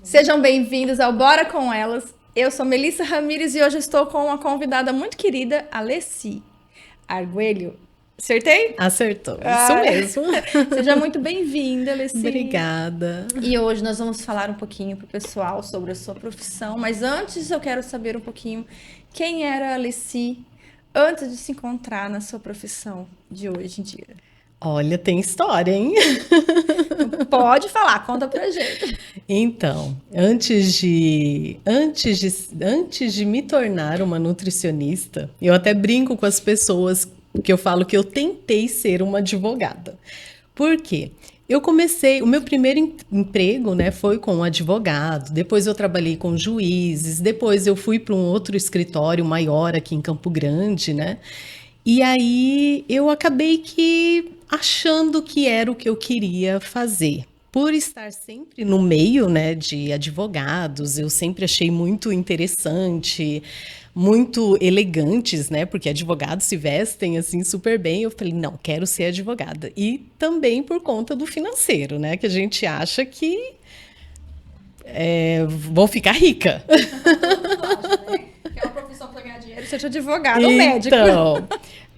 Sejam bem-vindos ao Bora Com Elas. Eu sou Melissa Ramires e hoje estou com uma convidada muito querida, Alessi Arguello. Acertei? Acertou, isso mesmo. Seja muito bem-vinda, Alessi. Obrigada. E hoje nós vamos falar um pouquinho pro pessoal sobre a sua profissão, mas antes eu quero saber um pouquinho quem era a Alessi antes de se encontrar na sua profissão de hoje em dia. Olha, tem história, hein? Pode falar, conta pra gente. Então, antes de me tornar uma nutricionista, eu até brinco com as pessoas que eu falo que eu tentei ser uma advogada. Por quê? O meu primeiro emprego, né, foi com um advogado, depois eu trabalhei com juízes, depois eu fui para um outro escritório maior aqui em Campo Grande, né? E aí eu acabei que achando que era o que eu queria fazer. Por estar sempre no meio, né, de advogados, eu sempre achei muito interessante, muito elegantes, né, porque advogados se vestem assim super bem. Eu falei, não, quero ser advogada. E também por conta do financeiro, né, que a gente acha que vou ficar rica. Que é uma profissão para ganhar dinheiro, seja advogado ou médico. Então,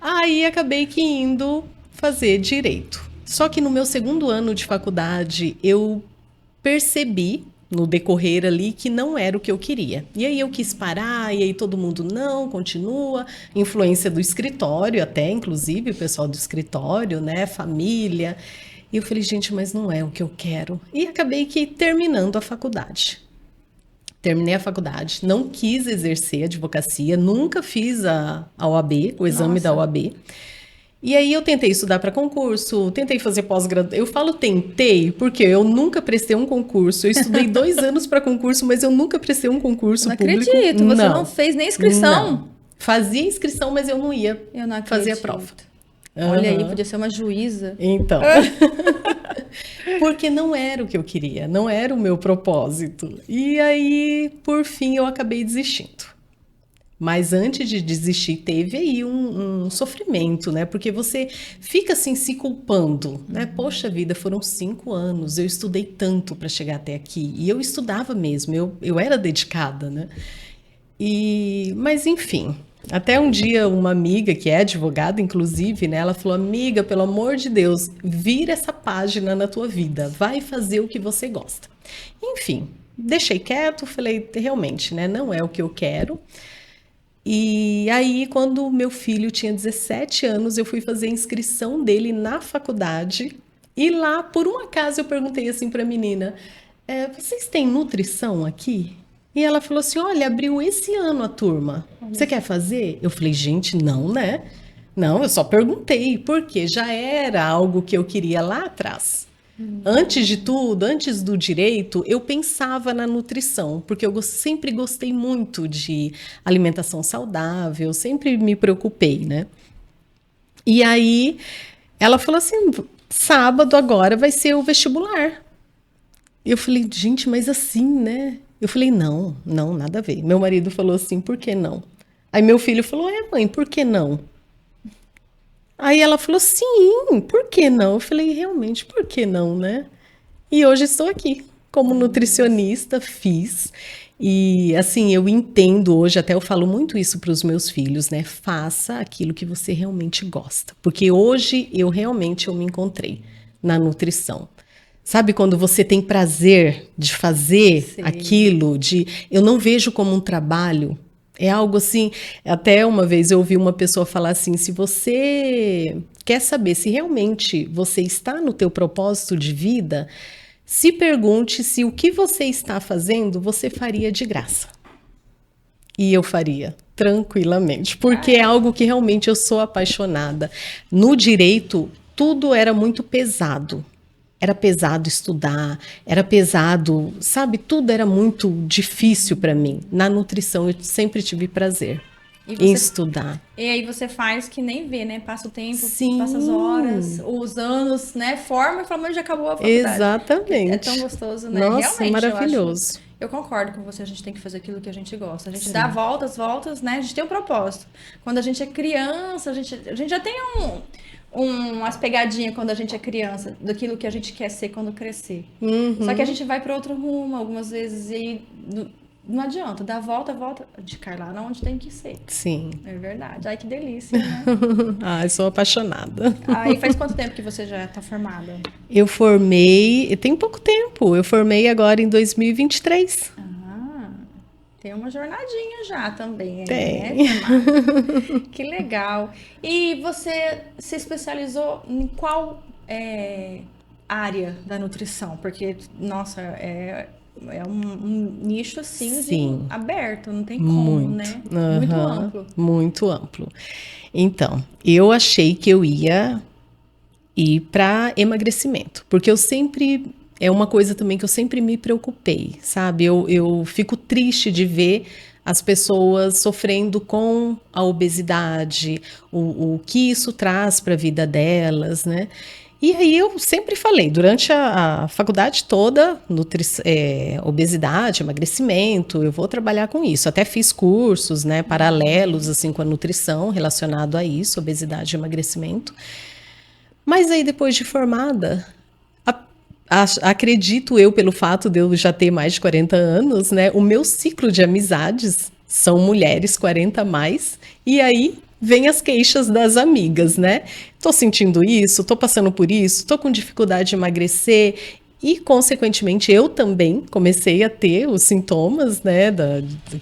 aí acabei que indo fazer direito. Só que no meu segundo ano de faculdade, eu percebi no decorrer ali que não era o que eu queria. E aí eu quis parar, e aí todo mundo não, continua. Influência do escritório até, inclusive, o pessoal do escritório, né, família. E eu falei, gente, mas não é o que eu quero. E acabei que terminando a faculdade. Terminei a faculdade, não quis exercer advocacia, nunca fiz a OAB, o exame da Nossa. OAB. E aí eu tentei estudar para concurso, tentei fazer pós-graduação. Eu falo tentei, porque eu nunca prestei um concurso. Eu estudei 2 anos para concurso, mas eu nunca prestei um concurso Não público. acredito, você não fez nem inscrição? Não. Fazia inscrição, mas eu não ia Eu não fazer a acredito. prova. Olha aí, Aham. podia ser uma juíza. Então. Porque não era o que eu queria, não era o meu propósito. E aí, por fim, eu acabei desistindo. Mas antes de desistir, teve aí um sofrimento, né? Porque você fica assim se culpando, né? Poxa vida, foram 5 anos, eu estudei tanto para chegar até aqui. E eu estudava mesmo, eu era dedicada, né? Mas enfim, até um dia uma amiga que é advogada, inclusive, né? Ela falou, amiga, pelo amor de Deus, vira essa página na tua vida, vai fazer o que você gosta. Enfim, deixei quieto, falei, realmente, né? Não é o que eu quero. E aí, quando meu filho tinha 17 anos, eu fui fazer a inscrição dele na faculdade. E lá, por um acaso, eu perguntei assim para a menina: vocês têm nutrição aqui? E ela falou assim: olha, abriu esse ano a turma. Você quer fazer? Eu falei: gente, não, né? Não, eu só perguntei, porque já era algo que eu queria lá atrás. Antes de tudo, antes do direito, eu pensava na nutrição, porque eu sempre gostei muito de alimentação saudável, sempre me preocupei, né? E aí ela falou assim: sábado agora vai ser o vestibular. Eu falei, gente, mas assim, né? Eu falei, não, não, nada a ver. Meu marido falou assim, por que não? Aí meu filho falou, mãe, por que não? Aí ela falou, sim, por que não? Eu falei, realmente, por que não, né? E hoje estou aqui como nutricionista, fiz. E assim, eu entendo hoje, até eu falo muito isso para os meus filhos, né? Faça aquilo que você realmente gosta. Porque hoje eu me encontrei na nutrição. Sabe quando você tem prazer de fazer Sim. aquilo, eu não vejo como um trabalho. É algo assim, até uma vez eu ouvi uma pessoa falar assim, se você quer saber se realmente você está no teu propósito de vida, se pergunte se o que você está fazendo, você faria de graça. E eu faria, tranquilamente, porque é algo que realmente eu sou apaixonada. No direito, tudo era muito pesado. Era pesado estudar, era pesado, sabe? Tudo era muito difícil para mim. Na nutrição, eu sempre tive prazer em estudar. E aí você faz que nem vê, né? Passa o tempo, Sim. passa as horas, os anos, né? Forma e fala, mas já acabou a faculdade. Exatamente. É tão gostoso, né? Nossa, Realmente, maravilhoso. eu concordo com você, a gente tem que fazer aquilo que a gente gosta. A gente dá voltas, voltas, né? A gente tem um propósito. Quando a gente é criança, a gente já tem umas pegadinhas quando a gente é criança, daquilo que a gente quer ser quando crescer. Uhum. Só que a gente vai para outro rumo algumas vezes e não adianta, dá a volta, de cair lá onde tem que ser. Sim. É verdade. Ai, que delícia, né? Ai, sou apaixonada. Aí faz quanto tempo que você já está formada? Eu formei, tem pouco tempo, eu formei agora em 2023. Tem uma jornadinha já também, Tem. né? Formada. Que legal. E você se especializou em qual área da nutrição? Porque, nossa, é um nicho assim Sim. aberto, não tem como, Muito. né? Uhum. Muito amplo. Muito amplo. Então, eu achei que eu ia ir para emagrecimento, porque eu sempre é uma coisa também que eu sempre me preocupei, sabe? Eu fico triste de ver as pessoas sofrendo com a obesidade, o que isso traz para a vida delas, né? E aí eu sempre falei, durante a faculdade toda, obesidade, emagrecimento, eu vou trabalhar com isso. Até fiz cursos, né, paralelos assim com a nutrição relacionado a isso, obesidade e emagrecimento. Mas aí depois de formada, acredito eu, pelo fato de eu já ter mais de 40 anos, né? O meu ciclo de amizades são mulheres 40 a mais, e aí vem as queixas das amigas, né? Tô sentindo isso, tô passando por isso, tô com dificuldade de emagrecer, e consequentemente eu também comecei a ter os sintomas, né,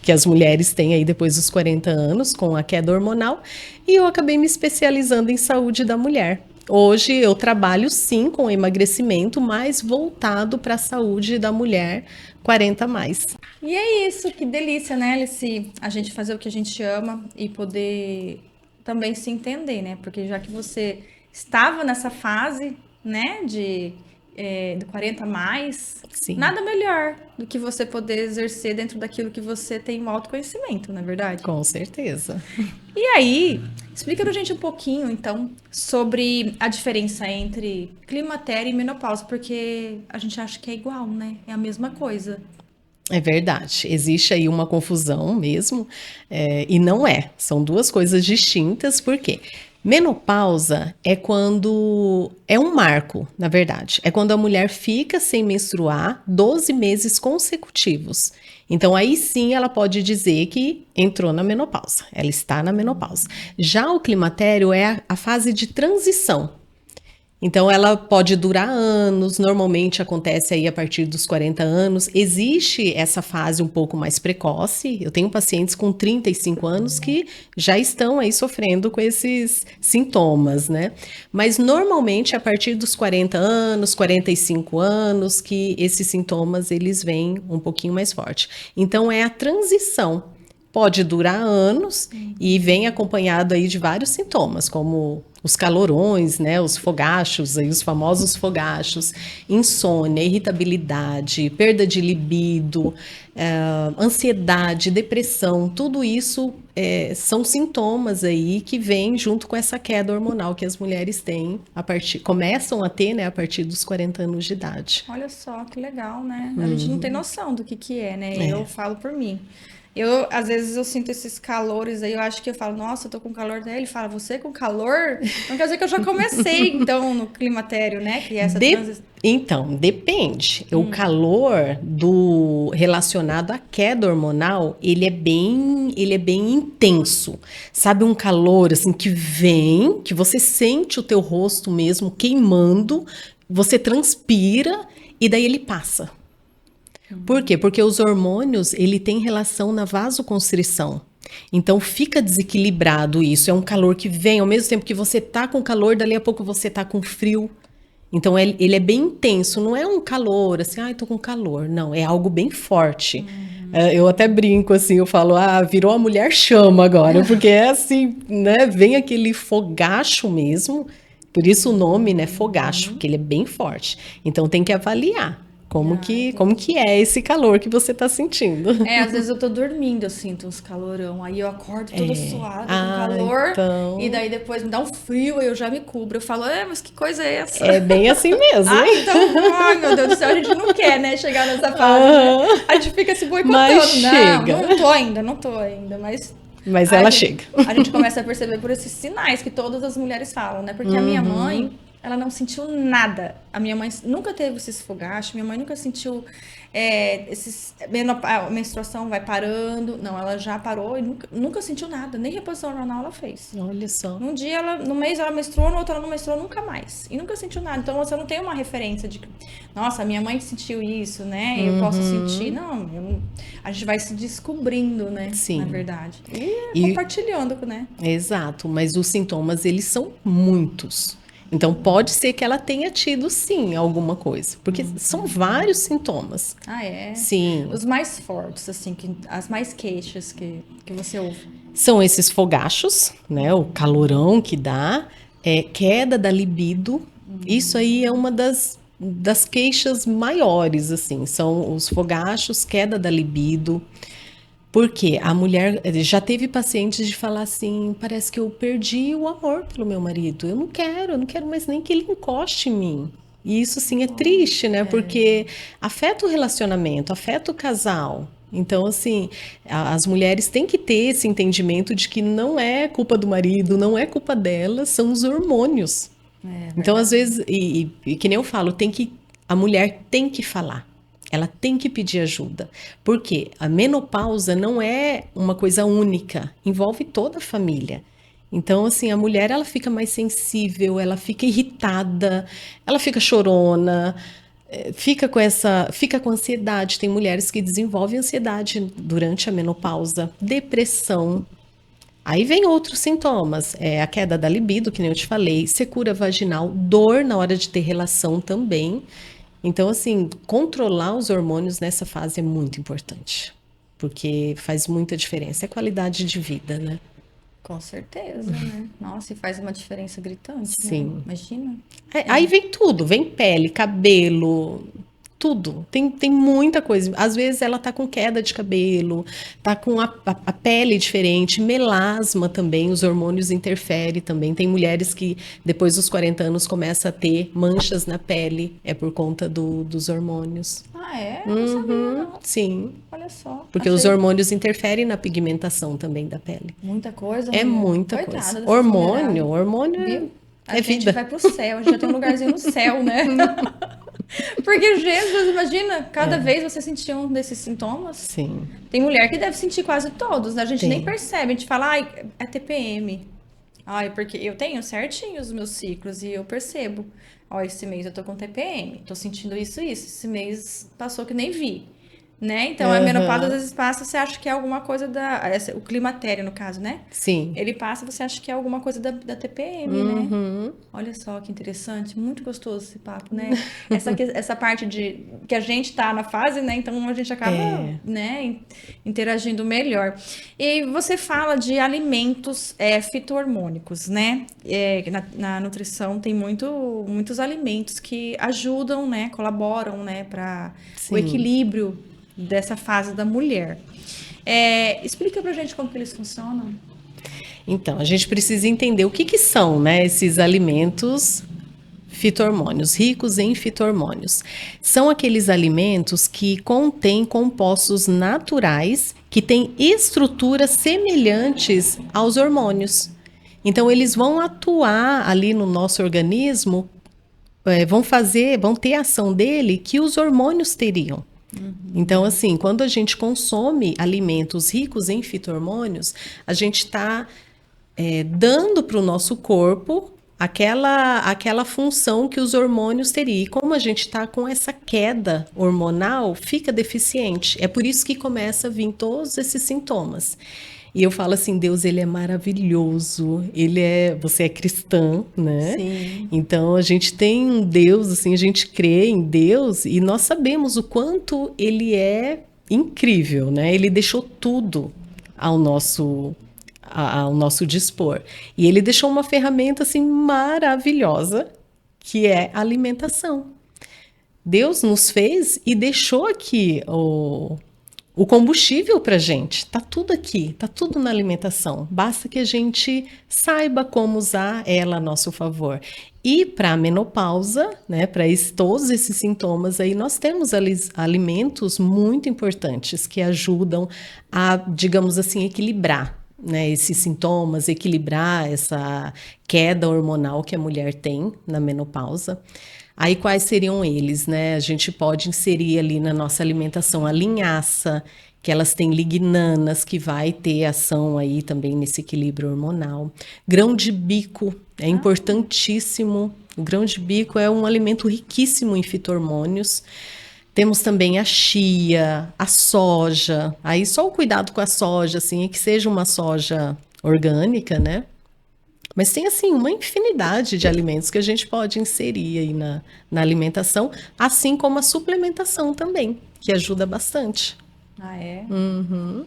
que as mulheres têm aí depois dos 40 anos, com a queda hormonal, e eu acabei me especializando em saúde da mulher. Hoje eu trabalho sim com emagrecimento, mas voltado para a saúde da mulher 40 a mais. E é isso, que delícia, né, Alice? A gente fazer o que a gente ama e poder também se entender, né? Porque já que você estava nessa fase, né, do 40 a mais, Sim. Nada melhor do que você poder exercer dentro daquilo que você tem um autoconhecimento, não é verdade? Com certeza. E aí, explica pra gente um pouquinho, então, sobre a diferença entre climatério e menopausa, porque a gente acha que é igual, né? É a mesma coisa. É verdade, existe aí uma confusão mesmo, e não é, são duas coisas distintas, por quê? Menopausa é quando, é um marco, na verdade, é quando a mulher fica sem menstruar 12 meses consecutivos. Então aí sim ela pode dizer que entrou na menopausa, ela está na menopausa. Já o climatério é a fase de transição. Então, ela pode durar anos, normalmente acontece aí a partir dos 40 anos. Existe essa fase um pouco mais precoce. Eu tenho pacientes com 35 anos que já estão aí sofrendo com esses sintomas, né? Mas normalmente a partir dos 40 anos, 45 anos, que esses sintomas eles vêm um pouquinho mais forte. Então, é a transição. Pode durar anos e vem acompanhado aí de vários sintomas, como os calorões, né, os fogachos, aí os famosos fogachos, insônia, irritabilidade, perda de libido, ansiedade, depressão, tudo isso são sintomas aí que vêm junto com essa queda hormonal que as mulheres têm começam a ter, né, a partir dos 40 anos de idade. Olha só, que legal, né? A gente não tem noção do que é, né? É. Eu falo por mim. Às vezes, eu sinto esses calores aí, eu acho que eu falo, nossa, eu tô com calor, daí ele fala, você com calor? Não quer dizer que eu já comecei, então, no climatério, né? Que é essa transição. Então, depende. O calor relacionado à queda hormonal, ele é bem intenso. Sabe, um calor assim que vem, que você sente o teu rosto mesmo queimando, você transpira e daí ele passa. Por quê? Porque os hormônios, ele tem relação na vasoconstrição. Então, fica desequilibrado isso. É um calor que vem, ao mesmo tempo que você tá com calor, dali a pouco você tá com frio. Então, ele é bem intenso. Não é um calor, assim, ai, tô com calor. Não, é algo bem forte. Eu até brinco, assim, eu falo, virou a mulher chama agora. Porque é assim, né, vem aquele fogacho mesmo. Por isso o nome, né, fogacho, porque ele é bem forte. Então, tem que avaliar. Como que é esse calor que você tá sentindo? Às vezes eu tô dormindo, eu sinto uns calorão. Aí eu acordo toda suada, com calor. Então... E daí depois me dá um frio, aí eu já me cubro. Eu falo, mas que coisa é essa? É bem assim mesmo. Ai, meu Deus do céu, a gente não quer, né, chegar nessa fase. Né? A gente fica se boicotando. Mas chega. Não tô ainda. Mas Mas A ela gente, chega. a gente começa a perceber por esses sinais que todas as mulheres falam, né? Porque a minha mãe, ela não sentiu nada. A minha mãe nunca teve esses fogachos, minha mãe nunca sentiu a menstruação vai parando. Não, ela já parou e nunca sentiu nada, nem reposição hormonal ela fez. Olha só. No mês ela menstruou, no outro ela não menstruou nunca mais. E nunca sentiu nada. Então você não tem uma referência de que, nossa, minha mãe sentiu isso, né? Eu posso sentir. Não, a gente vai se descobrindo, né? Sim. Na verdade. E compartilhando, né? Exato, mas os sintomas, eles são muitos. Então, pode ser que ela tenha tido, sim, alguma coisa. Porque são vários sintomas. Ah, é? Sim. Os mais fortes, assim, as mais queixas que você ouve. São esses fogachos, né? O calorão que dá, queda da libido. Isso aí é uma das queixas maiores, assim. São os fogachos, queda da libido. Porque a mulher já teve pacientes de falar assim, parece que eu perdi o amor pelo meu marido. Eu não quero mais nem que ele encoste em mim. E isso sim é triste, né? Porque afeta o relacionamento, afeta o casal. Então, assim, as mulheres têm que ter esse entendimento de que não é culpa do marido, não é culpa delas, são os hormônios. Então, às vezes, e que nem eu falo, a mulher tem que falar. Ela tem que pedir ajuda, porque a menopausa não é uma coisa única, envolve toda a família. Então, assim, a mulher, ela fica mais sensível, ela fica irritada, ela fica chorona, fica com ansiedade. Tem mulheres que desenvolvem ansiedade durante a menopausa, depressão. Aí vem outros sintomas, a queda da libido, que nem eu te falei, secura vaginal, dor na hora de ter relação também. Então, assim, controlar os hormônios nessa fase é muito importante, porque faz muita diferença. É qualidade de vida, né? Com certeza, né? Nossa, e faz uma diferença gritante, Sim. né? Imagina. Aí vem tudo, vem pele, cabelo, tudo. Tem muita coisa. Às vezes ela tá com queda de cabelo, tá com a pele diferente, melasma também, os hormônios interferem também. Tem mulheres que depois dos 40 anos começam a ter manchas na pele, é por conta dos hormônios. Ah, é? Não sabia, não. Sim. Olha só. Porque os hormônios interferem na pigmentação também da pele. Muita coisa. É mulher. muita Coitada coisa. dessas Hormônio Viu? A é gente vida. vai pro céu, a gente já tem um lugarzinho no céu, né? Porque, Jesus, imagina, cada vez você sentir um desses sintomas. Sim. Tem mulher que deve sentir quase todos, né? A gente Tem. nem percebe, a gente fala, ai, é TPM. Ai, porque eu tenho certinho os meus ciclos e eu percebo. Ó, esse mês eu tô com TPM, tô sentindo isso e isso. Esse mês passou que nem vi. Né? Então, a menopausa às vezes passa, você acha que é alguma coisa o climatério, no caso, né? Sim. Ele passa, você acha que é alguma coisa da TPM, né? Olha só que interessante, muito gostoso esse papo, né? Essa parte de que a gente tá na fase, né? Então a gente acaba, né, interagindo melhor. E você fala de alimentos fito-hormônicos, né? Na nutrição tem muitos alimentos que ajudam, né? Colaboram, né? Para o equilíbrio dessa fase da mulher. Explica pra gente como que eles funcionam. Então, a gente precisa entender o que são, né, esses alimentos fito-hormônios, ricos em fito-hormônios. São aqueles alimentos que contêm compostos naturais que têm estruturas semelhantes aos hormônios. Então, eles vão atuar ali no nosso organismo, vão ter a ação dele que os hormônios teriam. Então, assim, quando a gente consome alimentos ricos em fito-hormônios, a gente está dando para o nosso corpo aquela função que os hormônios teriam. E como a gente está com essa queda hormonal, fica deficiente. É por isso que começa a vir todos esses sintomas. E eu falo assim, Deus, ele é maravilhoso, você é cristã, né? Sim. Então, a gente tem um Deus, assim, a gente crê em Deus e nós sabemos o quanto ele é incrível, né? Ele deixou tudo ao nosso dispor. E ele deixou uma ferramenta, assim, maravilhosa, que é a alimentação. Deus nos fez e deixou aqui o combustível para a gente. Tá tudo aqui, tá tudo na alimentação. Basta que a gente saiba como usar ela a nosso favor. E para a menopausa, né, para todos esses sintomas aí, nós temos alimentos muito importantes que ajudam a, digamos assim, equilibrar né, esses sintomas, equilibrar essa queda hormonal que a mulher tem na menopausa. Aí quais seriam eles, né? A gente pode inserir ali na nossa alimentação a linhaça, que elas têm lignanas, que vai ter ação aí também nesse equilíbrio hormonal. Grão de bico é importantíssimo. O grão de bico é um alimento riquíssimo em fito-hormônios. Temos também a chia, a soja. Aí só o cuidado com a soja, assim, é que seja uma soja orgânica, né? Mas tem, assim, uma infinidade de alimentos que a gente pode inserir aí na alimentação, assim como a suplementação também, que ajuda bastante. Ah, é? Uhum.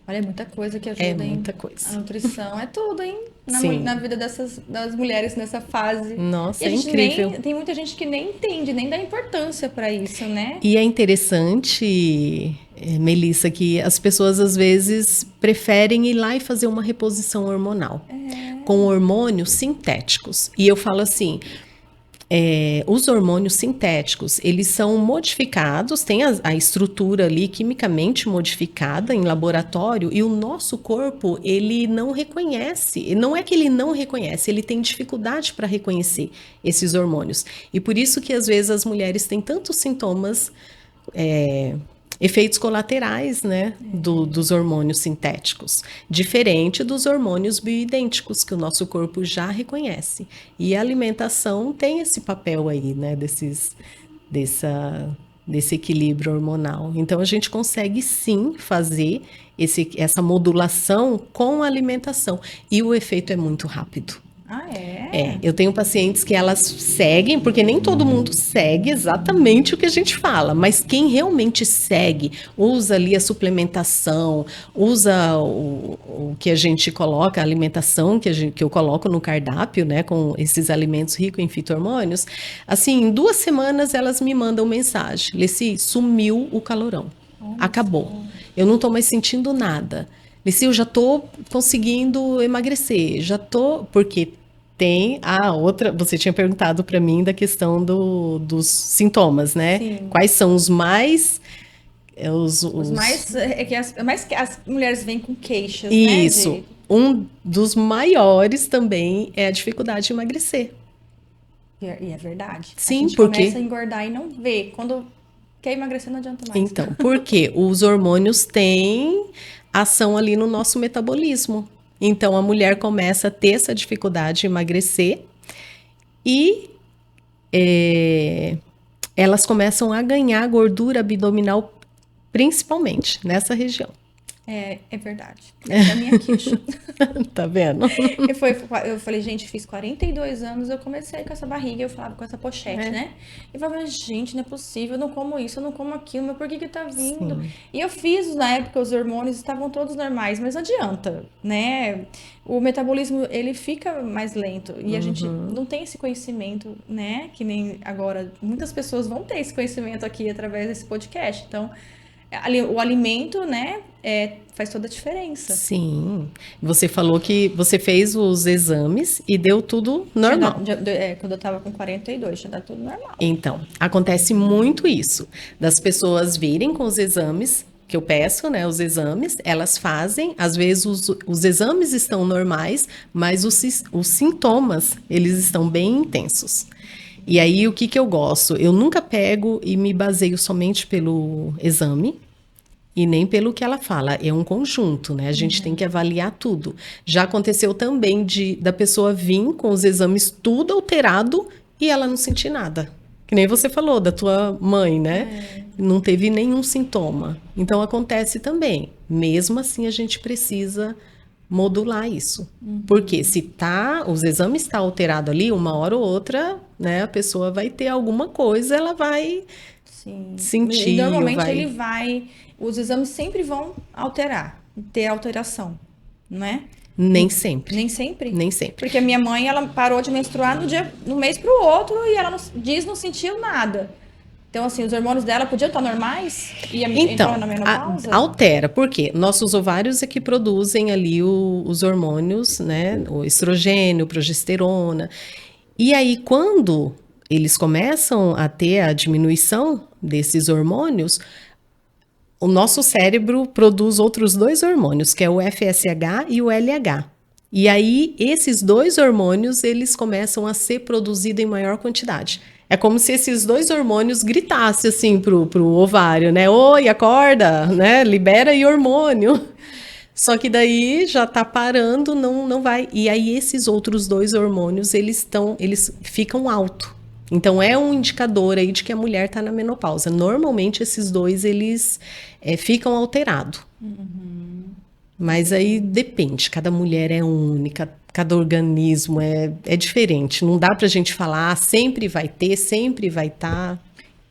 Olha, é muita coisa que É ajuda, hein? muita A coisa. nutrição é tudo, hein? Sim. Na vida das mulheres nessa fase. Nossa, E a é gente incrível. tem muita gente que nem entende, nem dá importância para isso, né? E é interessante, Melissa, que as pessoas às vezes preferem ir lá e fazer uma reposição hormonal com hormônios sintéticos. E eu falo assim, os hormônios sintéticos, eles são modificados, tem a estrutura ali quimicamente modificada em laboratório e o nosso corpo, ele não reconhece. Não é que ele não reconhece, ele tem dificuldade para reconhecer esses hormônios. E por isso que às vezes as mulheres têm tantos sintomas, efeitos colaterais, né, dos hormônios sintéticos, diferente dos hormônios bioidênticos que o nosso corpo já reconhece. E a alimentação tem esse papel aí, né, desse equilíbrio hormonal. Então a gente consegue sim fazer essa modulação com a alimentação e o efeito é muito rápido. Ah, é? Eu tenho pacientes que elas seguem, porque nem todo mundo segue exatamente o que a gente fala, mas quem realmente segue, usa ali a suplementação, usa o que a gente coloca, a alimentação que eu coloco no cardápio, né, com esses alimentos ricos em fito-hormônios, assim, em 2 semanas elas me mandam mensagem: Leci, sumiu o calorão, acabou, eu não estou mais sentindo nada. Leci, eu já estou conseguindo emagrecer, já estou, porque tem a outra, você tinha perguntado para mim da questão dos sintomas, né? Sim. Quais são os mais... Os mais, mais que as mulheres vêm com queixas, Isso. né? Um dos maiores também é a dificuldade de emagrecer. E é verdade. Sim, a gente porque... começa a engordar e não vê. Quando quer emagrecer, não adianta mais. Então, porque os hormônios têm ação ali no nosso metabolismo. Então, a mulher começa a ter essa dificuldade de emagrecer e elas começam a ganhar gordura abdominal, principalmente nessa região. É verdade. Essa é a minha queixa. Tá vendo? Eu falei, gente, fiz 42 anos, eu comecei com essa barriga, eu falava com essa pochete, né? E eu falava, gente, não é possível, eu não como isso, eu não como aquilo, mas por que tá vindo? Sim. E eu fiz, na época, os hormônios estavam todos normais, mas não adianta, né? O metabolismo, ele fica mais lento e a gente não tem esse conhecimento, né? Que nem agora, muitas pessoas vão ter esse conhecimento aqui através desse podcast, então... O alimento, né, faz toda a diferença. Sim. Você falou que você fez os exames e deu tudo normal. Quando eu tava com 42, tinha dado tudo normal. Então, acontece muito isso, das pessoas virem com os exames, que eu peço, né, os exames, elas fazem, às vezes os exames estão normais, mas os sintomas, eles estão bem intensos. E aí, o que eu gosto? Eu nunca pego e me baseio somente pelo exame e nem pelo que ela fala. É um conjunto, né? A gente tem que avaliar tudo. Já aconteceu também da pessoa vir com os exames tudo alterado e ela não sentir nada. Que nem você falou da tua mãe, né? Não teve nenhum sintoma. Então, acontece também. Mesmo assim, a gente precisa... modular isso. Porque se os exames estão alterados ali, uma hora ou outra, né, a pessoa vai ter alguma coisa, ela vai sentir. E normalmente os exames sempre vão ter alteração, não é? Nem sempre. Nem sempre? Nem sempre. Porque a minha mãe, ela parou de menstruar no mês pro outro e ela não sentiu nada. Então, assim, os hormônios dela podiam estar normais? Então, na menopausa? altera. Por quê? Nossos ovários é que produzem ali os hormônios, né? O estrogênio, progesterona. E aí, quando eles começam a ter a diminuição desses hormônios, O nosso cérebro produz outros dois hormônios, que é o FSH e o LH. E aí, esses dois hormônios, eles começam a ser produzidos em maior quantidade. É como se esses dois hormônios gritassem assim pro ovário, né? Oi, acorda, né? Libera aí hormônio. Só que daí já tá parando, não vai. E aí esses outros dois hormônios, eles ficam alto. Então é um indicador aí de que a mulher tá na menopausa. Normalmente esses dois, eles ficam alterados. Mas aí depende, cada mulher é única, cada organismo é diferente. Não dá pra gente falar, sempre vai ter, sempre vai estar.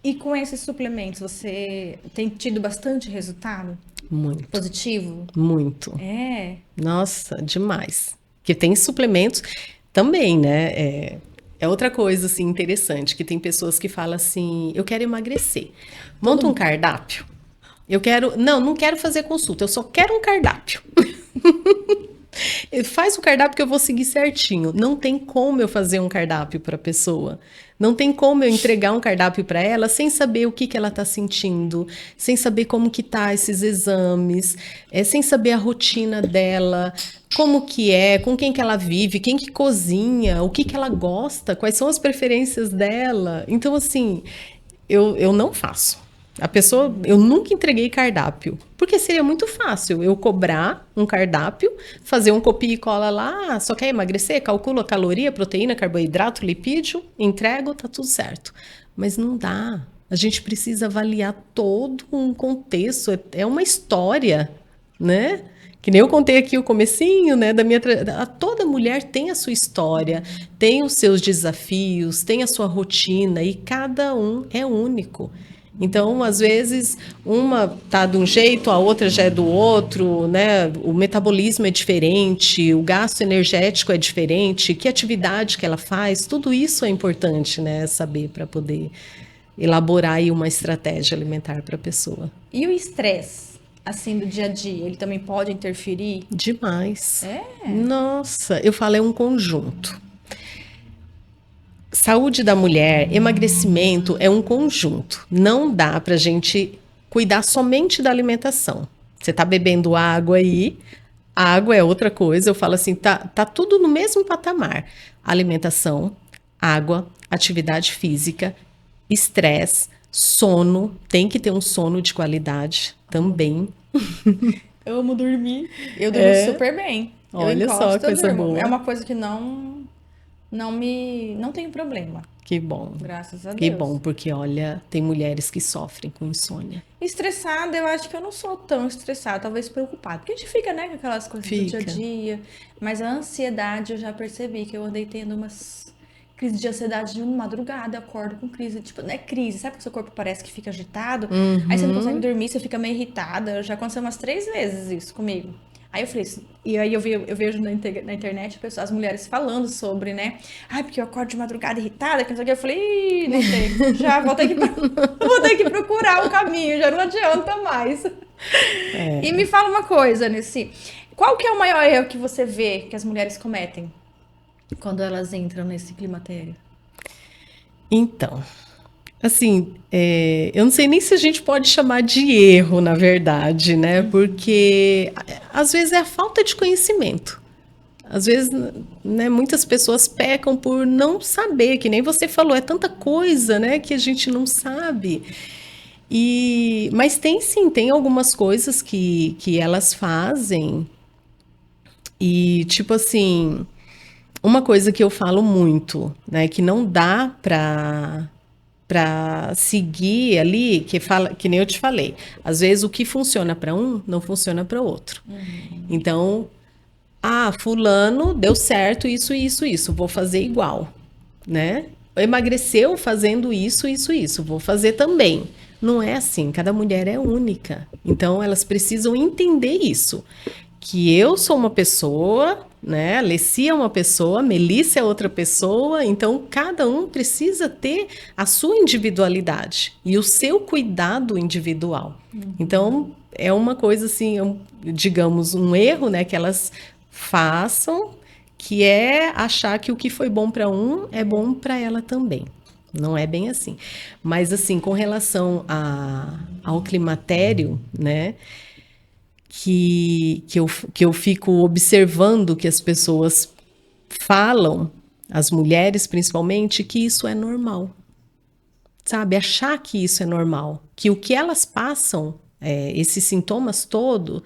E com esses suplementos, você tem tido bastante resultado Muito, positivo? muito. É. Nossa, demais. Porque tem suplementos também, né? É outra coisa assim interessante, que tem pessoas que falam assim, eu quero emagrecer. Monta um cardápio. Não quero fazer consulta, eu só quero um cardápio. Faz o cardápio que eu vou seguir certinho. Não tem como eu fazer um cardápio para a pessoa. Não tem como eu entregar um cardápio para ela sem saber o que ela está sentindo, sem saber como que tá esses exames, sem saber a rotina dela, como que é, com quem que ela vive, quem que cozinha, o que ela gosta, quais são as preferências dela. Então, assim, eu não faço. A pessoa, eu nunca entreguei cardápio, porque seria muito fácil eu cobrar um cardápio, fazer um copia e cola lá, só quer emagrecer, calcula a caloria, proteína, carboidrato, lipídio, entrego, tá tudo certo. Mas não dá. A gente precisa avaliar todo um contexto, é uma história, né? Que nem eu contei aqui o comecinho, né, toda mulher tem a sua história, tem os seus desafios, tem a sua rotina e cada um é único. Então, às vezes, uma tá de um jeito, a outra já é do outro, né? O metabolismo é diferente, o gasto energético é diferente, que atividade que ela faz, tudo isso é importante, né? Saber para poder elaborar aí uma estratégia alimentar para a pessoa. E o estresse, assim, do dia a dia, ele também pode interferir? Demais. É. Nossa, eu falo, é um conjunto. Saúde da mulher, emagrecimento é um conjunto. Não dá para a gente cuidar somente da alimentação. Você está bebendo água aí, água é outra coisa. Eu falo assim, tá tudo no mesmo patamar. Alimentação, água, atividade física, estresse, sono. Tem que ter um sono de qualidade também. Eu amo dormir. Eu durmo super bem. Olha só, coisa boa. É uma coisa que não tenho problema. Que bom. Graças a Que Deus. bom, porque olha, tem mulheres que sofrem com insônia. Estressada, eu acho que eu não sou tão estressada, talvez preocupada. Porque a gente fica, né, com aquelas coisas do dia a dia. Mas a ansiedade, eu já percebi que eu andei tendo umas crises de ansiedade de madrugada, eu acordo com crise. Tipo, não é crise, sabe que o seu corpo parece que fica agitado? Aí você não consegue dormir, você fica meio irritada. Já aconteceu umas 3 vezes isso comigo. Aí eu falei assim, e aí eu vejo na internet as mulheres falando sobre, né? Ai, porque eu acordo de madrugada irritada, que não sei o que. Eu falei, ih, não sei, já vou ter que procurar o caminho, já não adianta mais. E me fala uma coisa, Nessi, qual que é o maior erro que você vê que as mulheres cometem quando elas entram nesse climatério? Então, assim, eu não sei nem se a gente pode chamar de erro, na verdade, né? Porque às vezes é a falta de conhecimento. Às vezes, né, muitas pessoas pecam por não saber, que nem você falou, é tanta coisa, né, que a gente não sabe. Mas tem sim, tem algumas coisas que elas fazem. E, tipo assim, uma coisa que eu falo muito, né, que não dá para seguir ali, que nem eu te falei. Às vezes o que funciona para um não funciona para o outro. Então, fulano deu certo isso, vou fazer igual, né? Emagreceu fazendo isso, vou fazer também. Não é assim, cada mulher é única. Então elas precisam entender isso, que eu sou uma pessoa, né? A Leci é uma pessoa, a Melissa é outra pessoa, então cada um precisa ter a sua individualidade e o seu cuidado individual. Então é uma coisa assim, digamos, um erro, né, que elas façam, que é achar que o que foi bom para um é bom para ela também. Não é bem assim. Mas, assim, com relação ao climatério, né, que eu fico observando que as pessoas falam, as mulheres principalmente, que isso é normal. Sabe? Achar que isso é normal. Que o que elas passam, esses sintomas todo,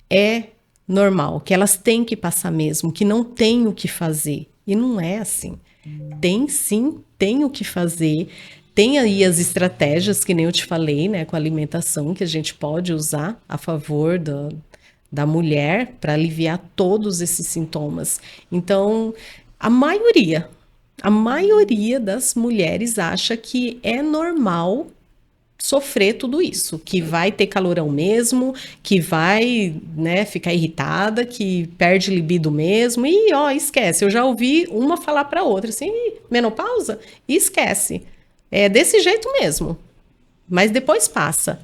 é normal. Que elas têm que passar mesmo. Que não tem o que fazer. E não é assim. Tem sim, tem o que fazer. Tem aí as estratégias, que nem eu te falei, né, com a alimentação, que a gente pode usar a favor da mulher para aliviar todos esses sintomas. Então, a maioria das mulheres acha que é normal sofrer tudo isso, que vai ter calorão mesmo, que vai, né, ficar irritada, que perde libido mesmo, e ó, esquece. Eu já ouvi uma falar para outra assim, menopausa? Esquece. É desse jeito mesmo. Mas depois passa.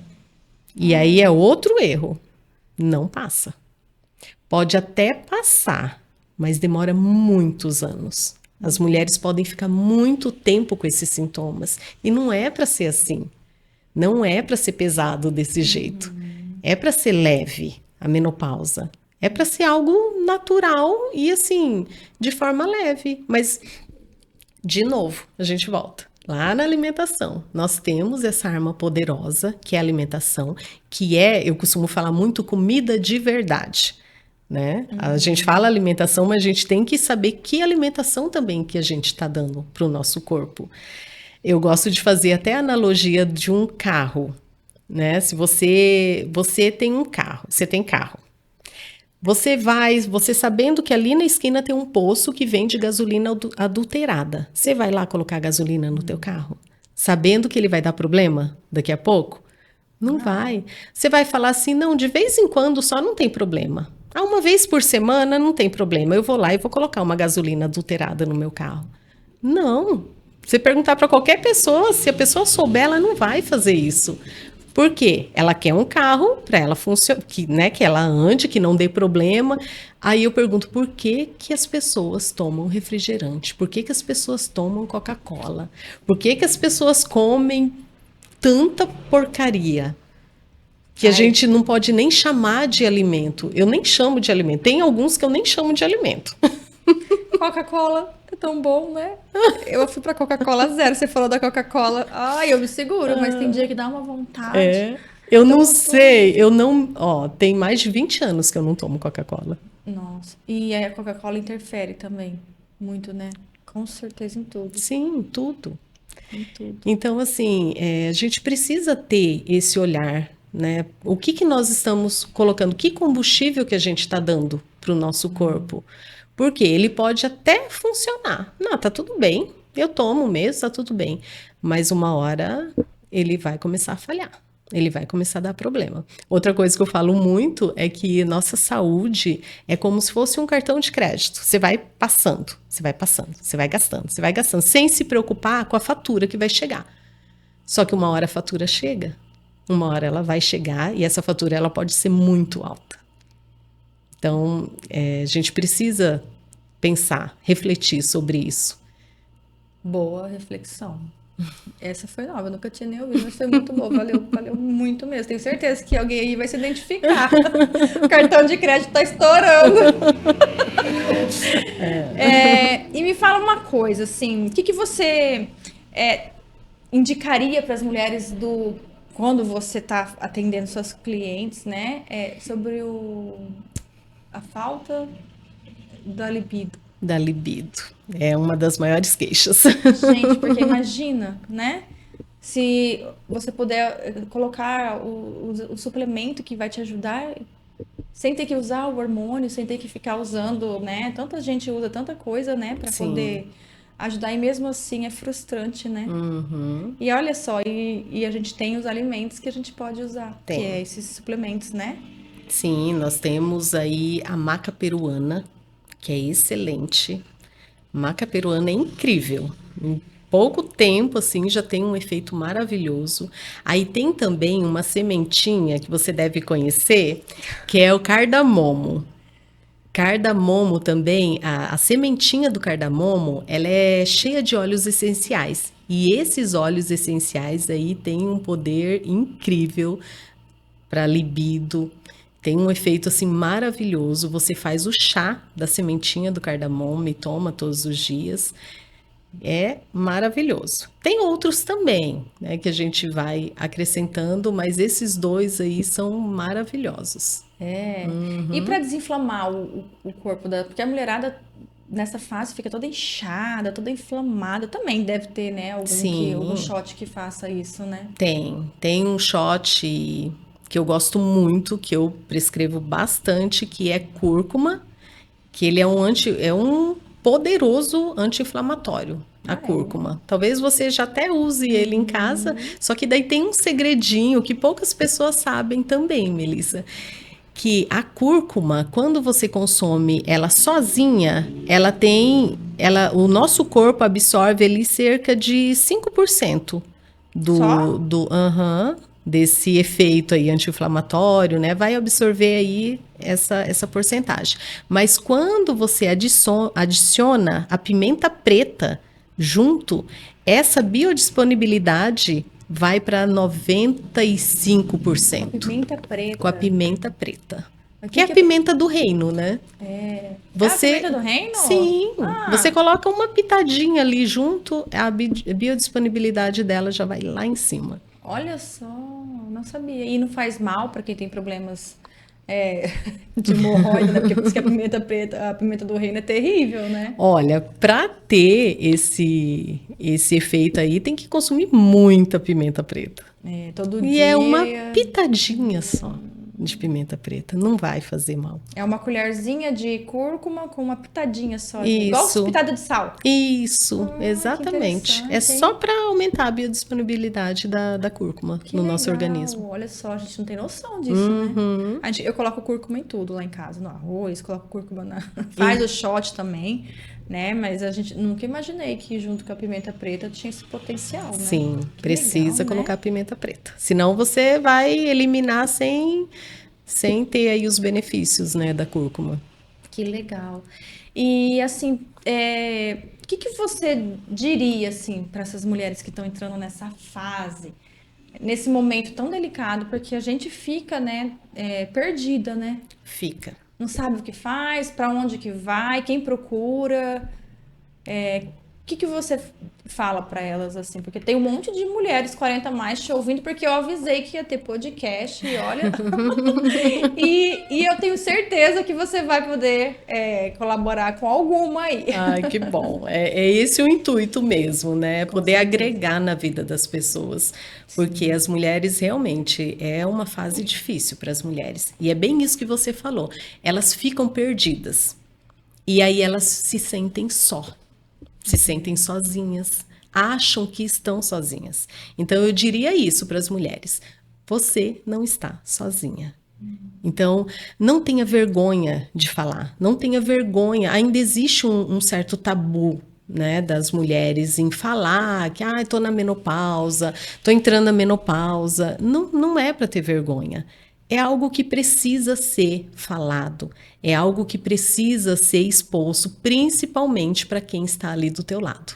E aí é outro erro. Não passa. Pode até passar, mas demora muitos anos. As mulheres podem ficar muito tempo com esses sintomas. E não é para ser assim. Não é para ser pesado desse jeito. É para ser leve a menopausa. É para ser algo natural e assim, de forma leve. Mas, de novo, a gente volta. Lá na alimentação, nós temos essa arma poderosa, que é a alimentação, que é, eu costumo falar muito, comida de verdade. Né? A gente fala alimentação, mas a gente tem que saber que alimentação também que a gente está dando para o nosso corpo. Eu gosto de fazer até a analogia de um carro, né? Se você tem um carro, você tem carro. Você sabendo que ali na esquina tem um poço que vende gasolina adulterada. Você vai lá colocar gasolina no teu carro, sabendo que ele vai dar problema daqui a pouco? Não vai. Você vai falar assim, não, de vez em quando só não tem problema. Uma vez por semana não tem problema. Eu vou lá e vou colocar uma gasolina adulterada no meu carro. Não. Você perguntar para qualquer pessoa, se a pessoa souber, ela não vai fazer isso. Por quê? Ela quer um carro para ela funcionar, que ela ande, que não dê problema. Aí eu pergunto, por que que as pessoas tomam refrigerante? Por que que as pessoas tomam Coca-Cola? Por que que as pessoas comem tanta porcaria? Que a gente não pode nem chamar de alimento. Eu nem chamo de alimento. Tem alguns que eu nem chamo de alimento. Coca-Cola é tão bom, né? Eu fui pra Coca-Cola zero. Você falou da Coca-Cola. Ai, eu me seguro, mas tem dia que dá uma vontade. Eu não sei, eu não. Ó, tem mais de 20 anos que eu não tomo Coca-Cola. Nossa. E a Coca-Cola interfere também. Muito, né? Com certeza em tudo. Sim, tudo. Em tudo. Então, assim, a gente precisa ter esse olhar, né? O que nós estamos colocando, que combustível que a gente está dando para o nosso corpo? Porque ele pode até funcionar. Não, tá tudo bem, eu tomo mesmo, tá tudo bem. Mas uma hora ele vai começar a falhar. Ele vai começar a dar problema. Outra coisa que eu falo muito é que nossa saúde é como se fosse um cartão de crédito. Você vai passando, você vai passando, você vai gastando, sem se preocupar com a fatura que vai chegar. Só que uma hora a fatura chega, uma hora ela vai chegar e essa fatura ela pode ser muito alta. Então, a gente precisa pensar, refletir sobre isso. Boa reflexão. Essa foi nova, eu nunca tinha nem ouvido, mas foi muito boa. Valeu muito mesmo. Tenho certeza que alguém aí vai se identificar. O cartão de crédito tá estourando. E me fala uma coisa, assim, o que você indicaria para as mulheres quando você está atendendo seus clientes, né? Sobre a falta da libido. Da libido. É uma das maiores queixas. Gente, porque imagina, né? Se você puder colocar o suplemento que vai te ajudar, sem ter que usar o hormônio, sem ter que ficar usando, né? Tanta gente usa tanta coisa, né? Para poder ajudar, e mesmo assim é frustrante, né? Uhum. E olha só, e a gente tem os alimentos que a gente pode usar, Tem. que é esses suplementos, né? Sim, nós temos aí a maca peruana, que é excelente. Maca peruana é incrível. Em pouco tempo, assim, já tem um efeito maravilhoso. Aí tem também uma sementinha que você deve conhecer, que é o cardamomo. Cardamomo também, a sementinha do cardamomo, ela é cheia de óleos essenciais. E esses óleos essenciais aí têm um poder incrível para libido. Tem um efeito assim maravilhoso. Você faz o chá da sementinha do cardamomo e toma todos os dias. É maravilhoso. Tem outros também, né, que a gente vai acrescentando, mas esses dois aí são maravilhosos. E para desinflamar o corpo da. Porque a mulherada nessa fase fica toda inchada, toda inflamada. Também deve ter, né? Algum Sim, shot que faça isso, né? tem um shot que eu gosto muito, que eu prescrevo bastante, que é cúrcuma, que ele é um poderoso anti-inflamatório, a Ah, é? cúrcuma. Talvez você já até use ele em casa, só que daí tem um segredinho que poucas pessoas sabem também, Melissa, que a cúrcuma, quando você consome ela sozinha, o nosso corpo absorve ali cerca de 5% Só? desse efeito aí anti-inflamatório, né? Vai absorver aí essa porcentagem. Mas quando você adiciona a pimenta preta junto, essa biodisponibilidade vai para 95% Pimenta com a preta. pimenta preta. O Que é a que é? pimenta do reino, né? É a Você, pimenta do reino? sim, você Ah, coloca uma pitadinha ali junto, a biodisponibilidade dela já vai lá em cima. olha só, não sabia. E não faz mal para quem tem problemas é, de hemorroida, né? Porque por isso que a pimenta preta, a pimenta do reino é terrível, né? Olha, para ter esse efeito aí, tem que consumir muita pimenta preta. É, todo E é uma dia. pitadinha só de pimenta preta, não vai fazer mal. É uma colherzinha de cúrcuma com uma pitadinha só igual Isso. pitada de sal. Isso, Que exatamente. É interessante, só hein? para aumentar a biodisponibilidade da cúrcuma Que no nosso legal. organismo. Olha só, a gente não tem noção disso, né? Eu coloco cúrcuma em tudo lá em casa, no arroz, coloco cúrcuma na. Faz o shot também, né? Mas a gente nunca imaginei que junto com a pimenta preta tinha esse potencial, né? Sim, Que legal, precisa né? colocar pimenta preta. Senão você vai eliminar sem ter aí os benefícios, né, da cúrcuma. Que legal. E assim, o que que você diria assim para essas mulheres que estão entrando nessa fase, nesse momento tão delicado, porque a gente fica, né, perdida, né? Fica. Não sabe o que faz, para onde que vai, quem procura. O que que você fala para elas assim? Porque tem um monte de mulheres 40 a mais te ouvindo, porque eu avisei que ia ter podcast e olha. E eu tenho certeza que você vai poder colaborar com alguma aí. Ai, que bom. É esse o intuito mesmo, né? Poder agregar na vida das pessoas. Porque as mulheres realmente é uma fase difícil para as mulheres. E é bem isso que você falou. Elas ficam perdidas. E aí elas se sentem só. Se sentem sozinhas. Acham que estão sozinhas. Então eu diria isso para as mulheres. Você não está sozinha. Então, não tenha vergonha de falar, não tenha vergonha. Ainda existe um certo tabu, né, das mulheres em falar que, estou na menopausa, estou entrando na menopausa. Não, não é para ter vergonha. É algo que precisa ser falado, é algo que precisa ser exposto, principalmente para quem está ali do teu lado.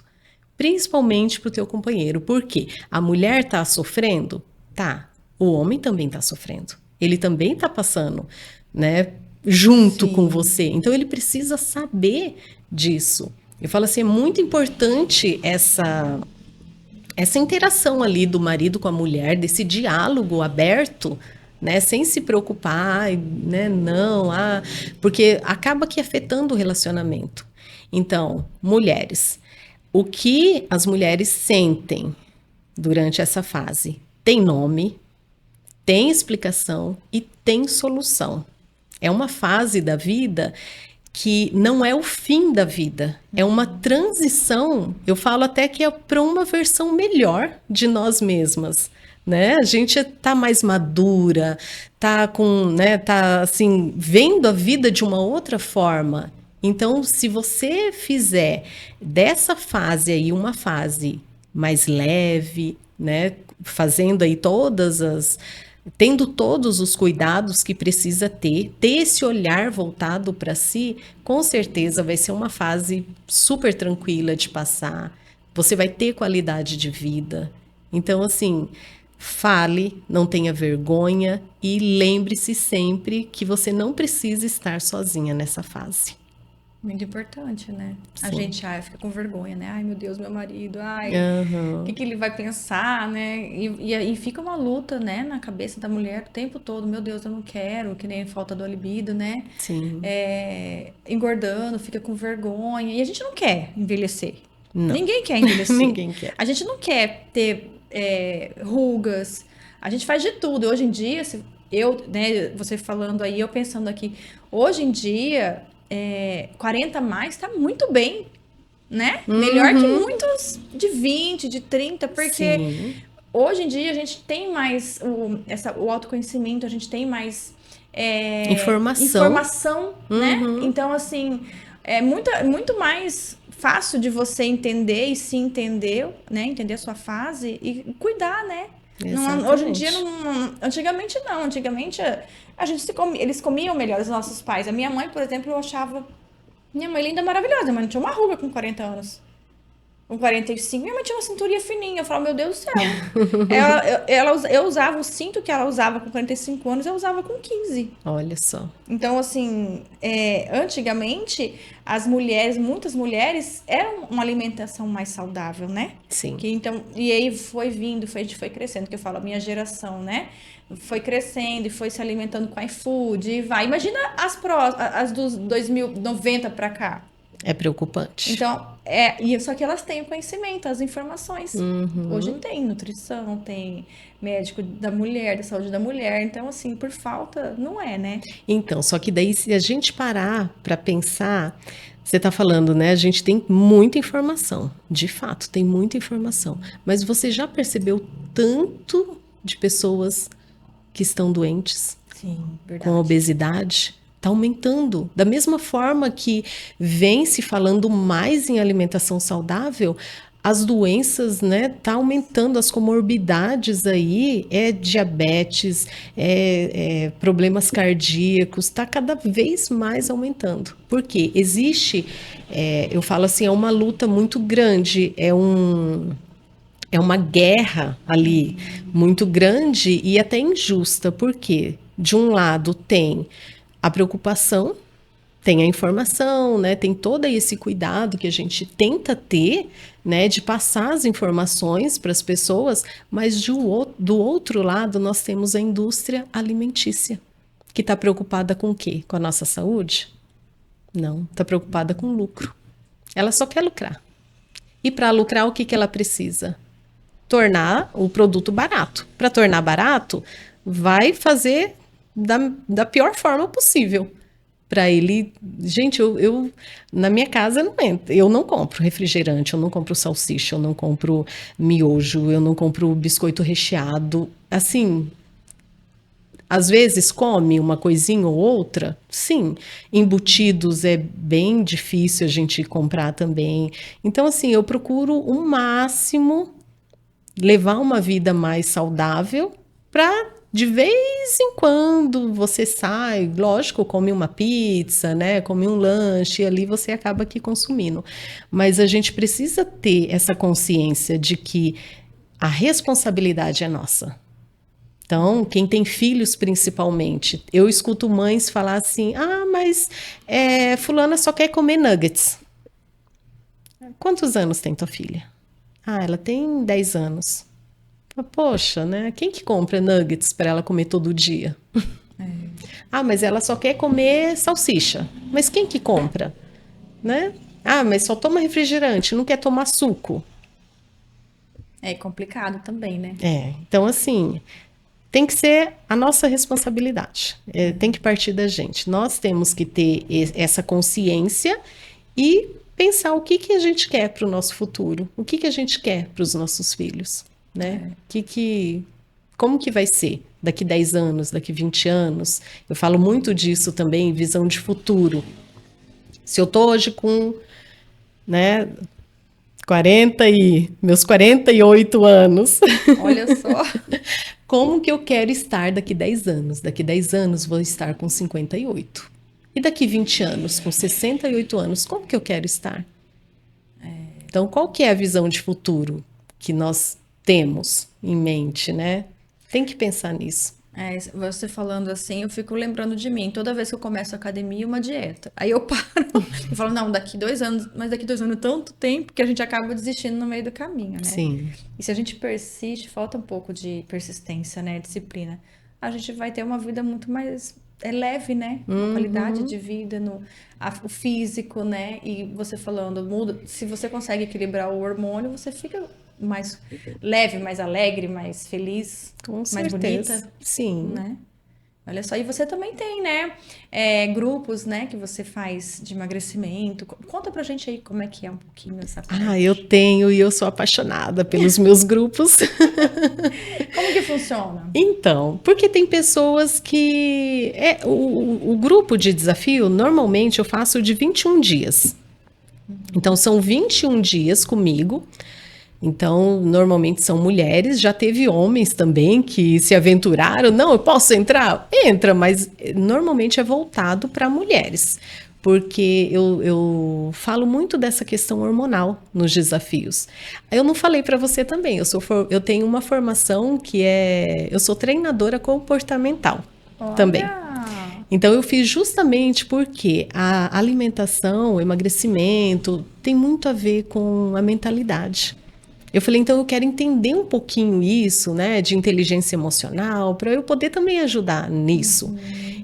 Principalmente para o teu companheiro. Por quê? A mulher está sofrendo? Tá. O homem também está sofrendo. Ele também está passando, né, junto com você. Então ele precisa saber disso. Eu falo assim, é muito importante essa interação ali do marido com a mulher, desse diálogo aberto, né, sem se preocupar, né, não, porque acaba que afetando o relacionamento. Então, mulheres, o que as mulheres sentem durante essa fase tem nome, tem explicação e tem solução. É uma fase da vida que não é o fim da vida, é uma transição. Eu falo até que é para uma versão melhor de nós mesmas, né? A gente tá mais madura, tá assim, vendo a vida de uma outra forma. Então, se você fizer dessa fase aí uma fase mais leve, né, fazendo aí tendo todos os cuidados que precisa ter esse olhar voltado para si, com certeza vai ser uma fase super tranquila de passar, você vai ter qualidade de vida. Então, assim, fale, não tenha vergonha e lembre-se sempre que você não precisa estar sozinha nessa fase. Muito importante, né? A Sim. gente, fica com vergonha, né? Ai, meu Deus, meu marido, o Aham. que ele vai pensar, né? E fica uma luta, né, na cabeça da mulher o tempo todo. Meu Deus, eu não quero, que nem falta do libido, né? Sim. Engordando, fica com vergonha. E a gente não quer envelhecer. Não. Ninguém quer envelhecer. Ninguém quer. A gente não quer ter rugas. A gente faz de tudo. Hoje em dia, né, você falando aí, eu pensando aqui, hoje em dia, 40 a mais tá muito bem, né? Melhor que muitos de 20, de 30, porque Sim. hoje em dia a gente tem mais o autoconhecimento, a gente tem mais informação, né? Então, assim, é muito mais fácil de você entender e se entender, né? Entender a sua fase e cuidar, né? Hoje em dia, antigamente não. Antigamente, eles comiam melhor, os nossos pais. A minha mãe, por exemplo, eu achava minha mãe linda, maravilhosa, mas não tinha uma ruga com 40 anos. Com 45, minha mãe tinha uma cinturinha fininha. Eu falava, meu Deus do céu. Eu usava o cinto que ela usava com 45 anos, eu usava com 15. Olha só. Então, assim, antigamente, muitas mulheres, eram uma alimentação mais saudável, né? Sim. E aí foi vindo, a gente foi crescendo, que eu falo, a minha geração, né? Foi crescendo e foi se alimentando com iFood e vai. Imagina as dos 2090 para cá. É preocupante. Então, só que elas têm o conhecimento, as informações. Hoje tem nutrição, tem médico da mulher, da saúde da mulher. Então, assim, por falta, não é, né? Então, só que daí, se a gente parar para pensar, você está falando, né? A gente tem muita informação. De fato, tem muita informação. Mas você já percebeu tanto de pessoas que estão doentes? Sim, verdade. Com obesidade? Está aumentando. Da mesma forma que vem se falando mais em alimentação saudável, as doenças, né, tá aumentando, as comorbidades aí, diabetes, problemas cardíacos, está cada vez mais aumentando. Porque existe, eu falo assim, é uma luta muito grande, é uma guerra ali muito grande e até injusta, porque de um lado tem a preocupação, tem a informação, né? Tem todo esse cuidado que a gente tenta ter, né? De passar as informações para as pessoas, mas do outro lado nós temos a indústria alimentícia, que está preocupada com o quê? Com a nossa saúde? Não, está preocupada com lucro. Ela só quer lucrar. E para lucrar, o que ela precisa? Tornar o produto barato. Para tornar barato, vai fazer da pior forma possível. Para ele, gente, eu na minha casa não entra, eu não compro refrigerante, eu não compro salsicha, eu não compro miojo, eu não compro biscoito recheado. Assim, às vezes come uma coisinha ou outra, sim. Embutidos é bem difícil a gente comprar também. Então, assim, eu procuro o máximo levar uma vida mais saudável para de vez em quando você sai, lógico, come uma pizza, né? Come um lanche e ali você acaba aqui consumindo. Mas a gente precisa ter essa consciência de que a responsabilidade é nossa. Então, quem tem filhos principalmente, eu escuto mães falar assim, mas fulana só quer comer nuggets. Quantos anos tem tua filha? Ela tem 10 anos. Poxa, né? Quem que compra nuggets para ela comer todo dia? Mas ela só quer comer salsicha. Mas quem que compra? Né? Mas só toma refrigerante, não quer tomar suco. É complicado também, né? Então assim, tem que ser a nossa responsabilidade. Tem que partir da gente. Nós temos que ter essa consciência e pensar o que a gente quer para o nosso futuro, o que a gente quer para os nossos filhos. Né? Como que vai ser daqui 10 anos, daqui 20 anos? Eu falo muito disso também, visão de futuro. Se eu tô hoje com, né, meus 48 anos. Olha só. Como que eu quero estar daqui 10 anos? Daqui 10 anos vou estar com 58. E daqui 20 anos, com 68 anos, como que eu quero estar? Então, qual que é a visão de futuro que nós temos em mente, né? Tem que pensar nisso. Você falando assim, eu fico lembrando de mim. Toda vez que eu começo a academia, uma dieta. Aí eu paro e falo, não, daqui 2 anos, mas daqui 2 anos é tanto tempo que a gente acaba desistindo no meio do caminho, né? Sim. E se a gente persiste, falta um pouco de persistência, né? Disciplina. A gente vai ter uma vida muito mais leve, né? Uma qualidade de vida, o físico, né? E você falando, muda. Se você consegue equilibrar o hormônio, você fica mais leve, mais alegre, mais feliz, Com mais certeza. bonita, Sim. né? Olha só, e você também tem, né, grupos, né, que você faz de emagrecimento. Conta pra gente aí como é que é um pouquinho essa parte. Eu tenho e eu sou apaixonada pelos meus grupos. Como que funciona? Então, porque tem pessoas que... o grupo de desafio, normalmente eu faço de 21 dias. Então, são 21 dias comigo. Então, normalmente são mulheres, já teve homens também que se aventuraram. Não, eu posso entrar? Entra, mas normalmente é voltado para mulheres. Porque eu falo muito dessa questão hormonal nos desafios. Eu não falei para você também, eu tenho uma formação que eu sou treinadora comportamental também. Então, eu fiz justamente porque a alimentação, o emagrecimento, tem muito a ver com a mentalidade. Eu falei, então eu quero entender um pouquinho isso, né, de inteligência emocional, para eu poder também ajudar nisso.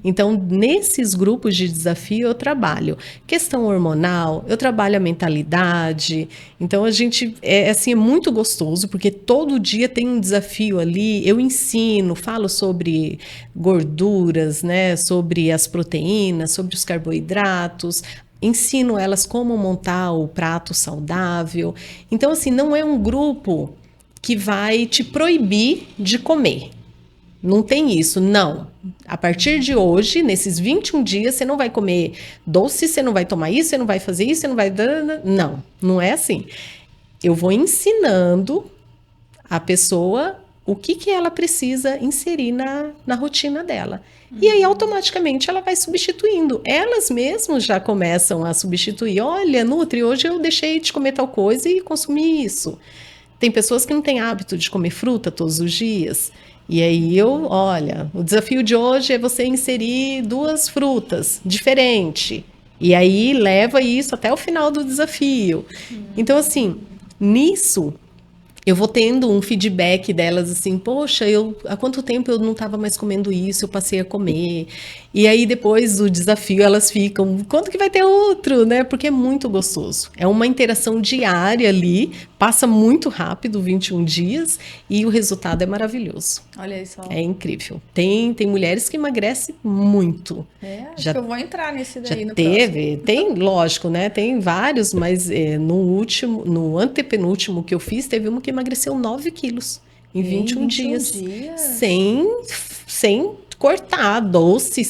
Então, nesses grupos de desafio, eu trabalho questão hormonal, eu trabalho a mentalidade. Então, a gente, assim, é muito gostoso, porque todo dia tem um desafio ali. Eu ensino, falo sobre gorduras, né, sobre as proteínas, sobre os carboidratos. Ensino elas como montar o prato saudável. Então, assim, não é um grupo que vai te proibir de comer. Não tem isso, não. A partir de hoje, nesses 21 dias, você não vai comer doce, você não vai tomar isso, você não vai fazer isso, você não vai... Não, não é assim. Eu vou ensinando a pessoa o que ela precisa inserir na rotina dela. E aí, automaticamente, ela vai substituindo. Elas mesmas já começam a substituir. Olha, Nutri, hoje eu deixei de comer tal coisa e consumi isso. Tem pessoas que não têm hábito de comer fruta todos os dias. E aí, olha, o desafio de hoje é você inserir 2 frutas diferentes. E aí, leva isso até o final do desafio. Então, assim, nisso... eu vou tendo um feedback delas assim, poxa, há quanto tempo eu não estava mais comendo isso, eu passei a comer. E aí depois do desafio elas ficam, quando que vai ter outro, né? Porque é muito gostoso. É uma interação diária ali, passa muito rápido, 21 dias, e o resultado é maravilhoso. Olha isso. É incrível. Tem mulheres que emagrecem muito. Acho que eu vou entrar nesse daí no teve, próximo. tem, lógico, né? Tem vários, mas no antepenúltimo que eu fiz, teve uma que emagreceu 9 quilos em 21 dias. Sem cortar doce,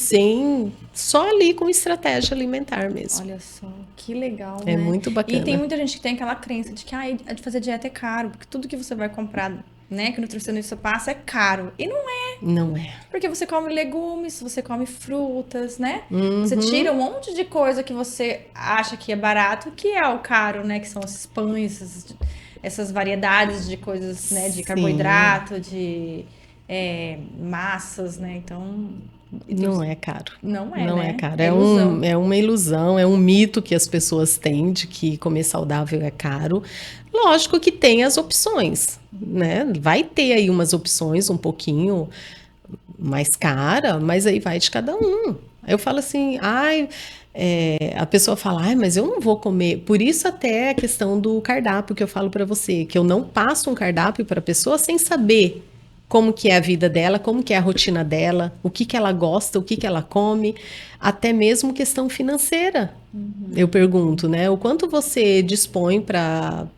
só ali com estratégia alimentar mesmo. Olha só, que legal, É né? muito bacana. E tem muita gente que tem aquela crença de que de fazer dieta é caro, porque tudo que você vai comprar, né, que o nutricionista passa é caro. E não é. Não é. Porque você come legumes, você come frutas, né? Você tira um monte de coisa que você acha que é barato, que é o caro, né? Que são esses pães, essas variedades de coisas, né? De carboidrato, de massas, né? Então... não é caro. Não é, não né? é caro. É uma ilusão, é um mito que as pessoas têm de que comer saudável é caro. Lógico que tem as opções, né? Vai ter aí umas opções um pouquinho mais cara, mas aí vai de cada um. Eu falo assim, a pessoa fala, mas eu não vou comer. Por isso até a questão do cardápio que eu falo para você, que eu não passo um cardápio para a pessoa sem saber como que é a vida dela, como que é a rotina dela, o que ela gosta, o que ela come, até mesmo questão financeira. Eu pergunto, né? O quanto você dispõe para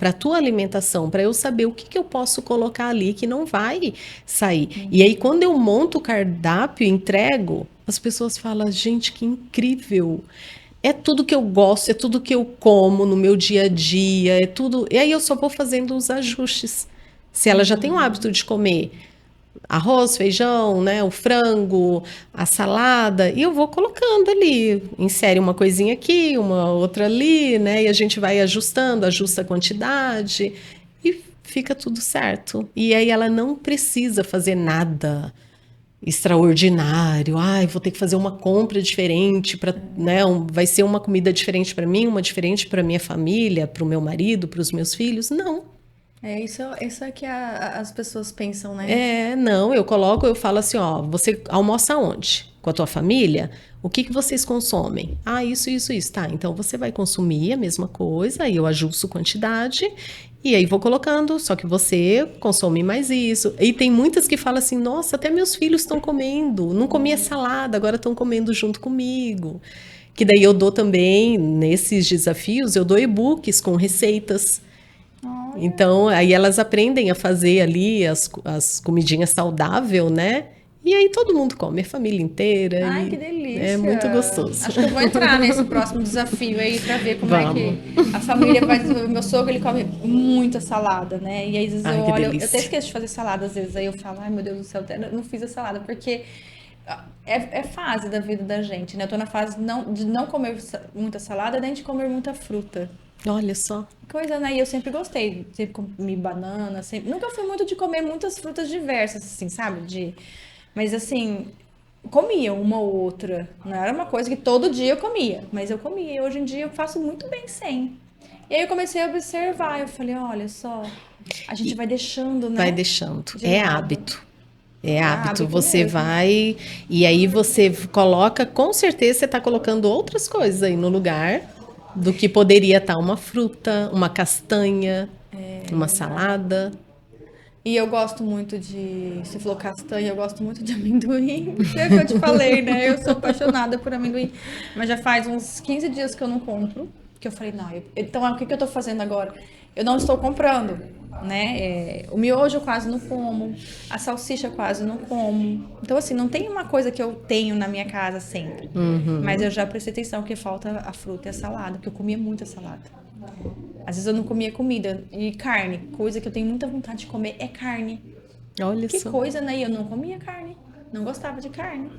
a tua alimentação, para eu saber o que eu posso colocar ali que não vai sair. E aí, quando eu monto o cardápio e entrego, as pessoas falam, gente, que incrível! É tudo que eu gosto, é tudo que eu como no meu dia a dia, é tudo... E aí eu só vou fazendo os ajustes. Se ela já tem o hábito de comer arroz, feijão, né, o frango, a salada, e eu vou colocando ali, insere uma coisinha aqui, uma outra ali, né, e a gente vai ajustando, ajusta a quantidade e fica tudo certo. E aí ela não precisa fazer nada extraordinário. Ai, vou ter que fazer uma compra diferente para, né, vai ser uma comida diferente para mim, uma diferente para minha família, para o meu marido, para os meus filhos. Não. Isso é que as pessoas pensam, né? Não, eu falo assim, ó, você almoça onde? Com a tua família? O que que vocês consomem? Ah, isso, tá. Então você vai consumir a mesma coisa, aí eu ajusto quantidade e aí vou colocando, só que você consome mais isso. E tem muitas que falam assim, nossa, até meus filhos estão comendo, não comia salada, agora estão comendo junto comigo. Que daí eu dou também, nesses desafios, eu dou e-books com receitas. Então, aí elas aprendem a fazer ali as comidinhas saudáveis, né? E aí todo mundo come, a família inteira. Ai, E que delícia! é muito gostoso. Acho que eu vou entrar nesse próximo desafio aí pra ver como é Vamos. que a família vai desenvolver. Meu sogro, ele come muita salada, né? E aí, às vezes Ai, eu que olho, eu delícia. até esqueço de fazer salada, às vezes. Aí eu falo, ai meu Deus do céu, eu não fiz a salada, porque é fase da vida da gente, né? Eu tô na fase de não comer muita salada, nem de comer muita fruta. Olha só. Coisa, né? E eu sempre gostei, sempre comi banana, sempre... nunca fui muito de comer muitas frutas diversas, assim, sabe? Mas assim, comia uma ou outra. Não era uma coisa que todo dia eu comia, mas eu comia. E hoje em dia eu faço muito bem sem. E aí eu comecei a observar, eu falei, olha só, a gente vai deixando, né? Vai deixando. De É lado. hábito. É hábito. Hábito Você mesmo. vai e aí você coloca, com certeza você está colocando outras coisas aí no lugar do que poderia estar uma fruta, uma castanha, uma salada. E eu gosto muito de. Você falou castanha, eu gosto muito de amendoim. É o que eu te falei, né? Eu sou apaixonada por amendoim. Mas já faz uns 15 dias que eu não compro. Que eu falei, não, então o que eu tô fazendo agora? Eu não estou comprando, né? O miojo eu quase não como. A salsicha eu quase não como. Então, assim, não tem uma coisa que eu tenho na minha casa sempre. Mas eu já prestei atenção que falta a fruta e a salada, porque eu comia muita salada. Às vezes eu não comia comida. E carne, coisa que eu tenho muita vontade de comer é carne. Olha Que só. coisa, né? E eu não comia carne. Não gostava de carne.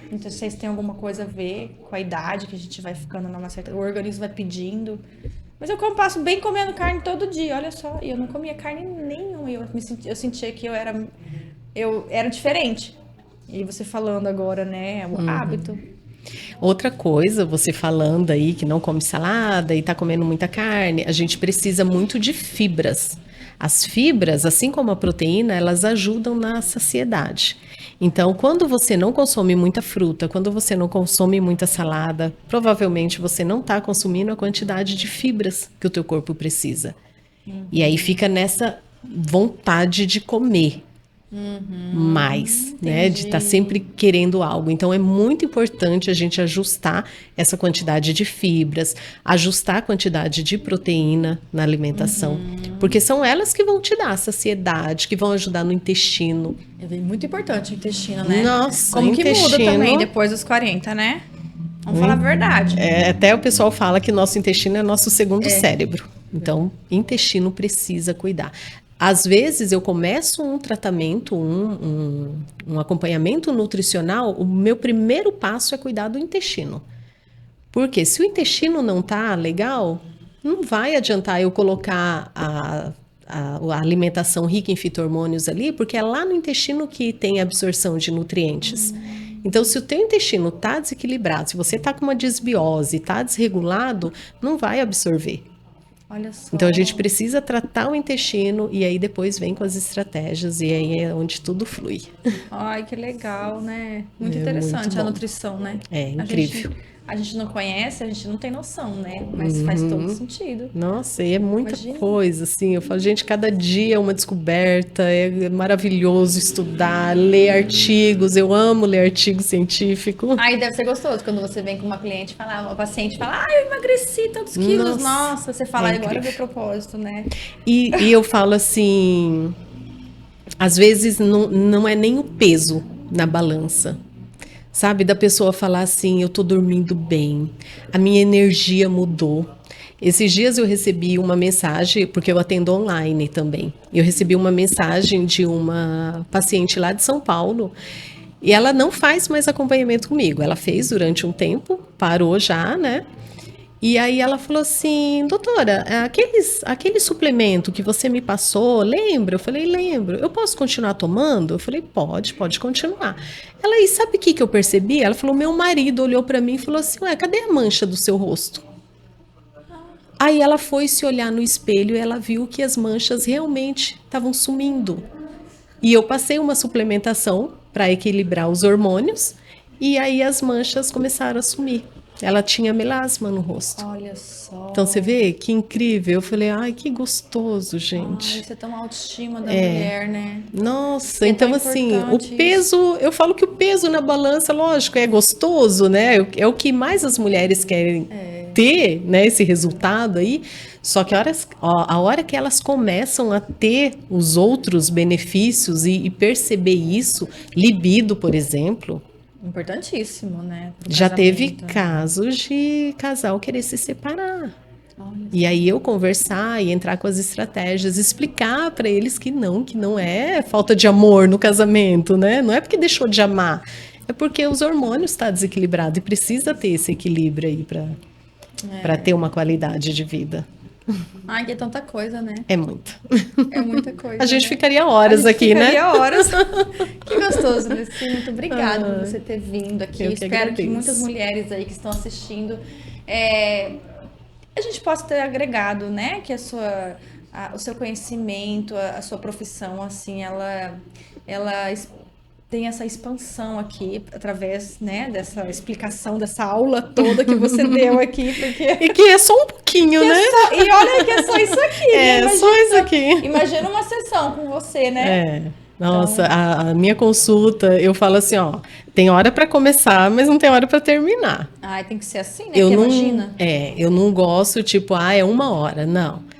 Então, não sei se tem alguma coisa a ver com a idade que a gente vai ficando numa certa... O organismo vai pedindo. Mas eu passo bem comendo carne todo dia, olha só. E eu não comia carne nenhuma. Eu sentia que eu era diferente. E você falando agora, né? O hábito. Outra coisa, você falando aí que não come salada e está comendo muita carne, a gente precisa muito de fibras. As fibras, assim como a proteína, elas ajudam na saciedade. Então, quando você não consome muita fruta, quando você não consome muita salada, provavelmente você não está consumindo a quantidade de fibras que o teu corpo precisa. E aí fica nessa vontade de comer. Mais, né? De estar sempre querendo algo. Então é muito importante a gente ajustar essa quantidade de fibras, ajustar a quantidade de proteína na alimentação, porque são elas que vão te dar saciedade, que vão ajudar no intestino. É muito importante o intestino, né? Nossa, Como que muda intestino- também depois dos 40, né? Vamos falar a verdade. Até o pessoal fala que nosso intestino é nosso segundo cérebro. Então, intestino precisa cuidar. Às vezes eu começo um tratamento, um acompanhamento nutricional, o meu primeiro passo é cuidar do intestino. Porque se o intestino não tá legal, não vai adiantar eu colocar a alimentação rica em fito-hormônios ali, porque é lá no intestino que tem absorção de nutrientes. Então, se o teu intestino está desequilibrado, se você está com uma desbiose, está desregulado, não vai absorver. Olha só. Então a gente precisa tratar o intestino e aí depois vem com as estratégias e aí é onde tudo flui. Ai, que legal, né? Muito É interessante muito a bom. nutrição, né? É incrível. A gente não conhece, a gente não tem noção, né? Mas faz todo sentido. Nossa, e é muita Imagina. coisa, assim. Eu falo, gente, cada dia é uma descoberta, é maravilhoso estudar, ler artigos. Eu amo ler artigo científico. Aí deve ser gostoso quando você vem com uma cliente falar, uma paciente fala, eu emagreci tantos quilos. Nossa, você fala, é agora incrível. é meu propósito, né? E eu falo assim, às vezes não é nem o peso na balança. Sabe, da pessoa falar assim, eu tô dormindo bem, a minha energia mudou, Esses dias eu recebi uma mensagem, porque eu atendo online também. Eu recebi uma mensagem de uma paciente lá de São Paulo, e ela não faz mais acompanhamento comigo. Ela fez durante um tempo, parou já, né? E aí ela falou assim, doutora, aquele suplemento que você me passou, lembra? Eu falei, lembro. Eu posso continuar tomando? Eu falei, pode continuar. Ela, e sabe o que eu percebi? Ela falou, meu marido olhou para mim e falou assim, ué, cadê a mancha do seu rosto? Aí ela foi se olhar no espelho e ela viu que as manchas realmente estavam sumindo. E eu passei uma suplementação para equilibrar os hormônios e aí as manchas começaram a sumir. Ela tinha melasma no rosto. Olha só. Então você vê que incrível. Eu falei, ai, que gostoso, Ai, gente. isso é tão autoestima da mulher, né? Nossa, É então tão assim, o importante peso, eu falo que o peso na balança, lógico, é gostoso, né? É o que mais as mulheres querem ter, né? Esse resultado aí. Só que a hora que elas começam a ter os outros benefícios e perceber isso, libido, por exemplo, Importantíssimo, né? Pro já teve casamento, né? casos de casal querer se separar. Olha. E aí eu conversar e entrar com as estratégias, explicar para eles que não é falta de amor no casamento, né? Não é porque deixou de amar, é porque os hormônios estão desequilibrados e precisa ter esse equilíbrio aí para ter uma qualidade de vida. Ai, que é tanta coisa, né? É muito. É muita coisa. A gente né? ficaria horas A gente aqui, né? ficaria horas. Que gostoso, Luci. Muito obrigada por você ter vindo aqui. Eu que Espero que agradeço. muitas mulheres aí que estão assistindo a gente possa ter agregado, né? Que o seu conhecimento, a sua profissão, assim, ela tem essa expansão aqui através, né, dessa explicação, dessa aula toda que você deu aqui, porque E que é só um pouquinho, né? e olha que é só isso aqui, né? É, só isso aqui. Imagina uma sessão com você, né? É. Nossa, a minha consulta, eu falo assim, ó, tem hora para começar, mas não tem hora para terminar. Ai, tem que ser assim, né? Eu Porque não, imagina. eu não gosto, tipo, é 1 hora, não.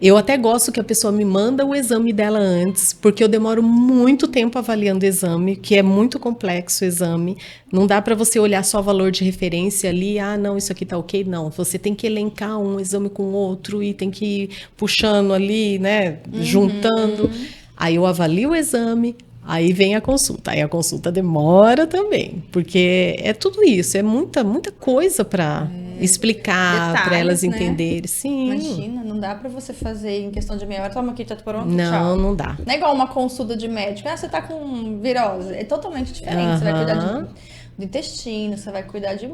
Eu até gosto que a pessoa me manda o exame dela antes, porque eu demoro muito tempo avaliando o exame, que é muito complexo o exame. Não dá para você olhar só o valor de referência ali, não, isso aqui tá ok, não. Você tem que elencar um exame com o outro e tem que ir puxando ali, né, juntando. Aí eu avalio o exame, aí vem a consulta. Aí a consulta demora também, porque é tudo isso, é muita coisa para explicar, para detalhes, elas né? entenderem. Sim. Imagina, não dá pra você fazer em questão de meia hora. Toma aqui, tá pronto, Não, tchau. não dá. Não é igual uma consulta de médico. Você tá com virose. É totalmente diferente. Você vai cuidar do intestino, você vai cuidar de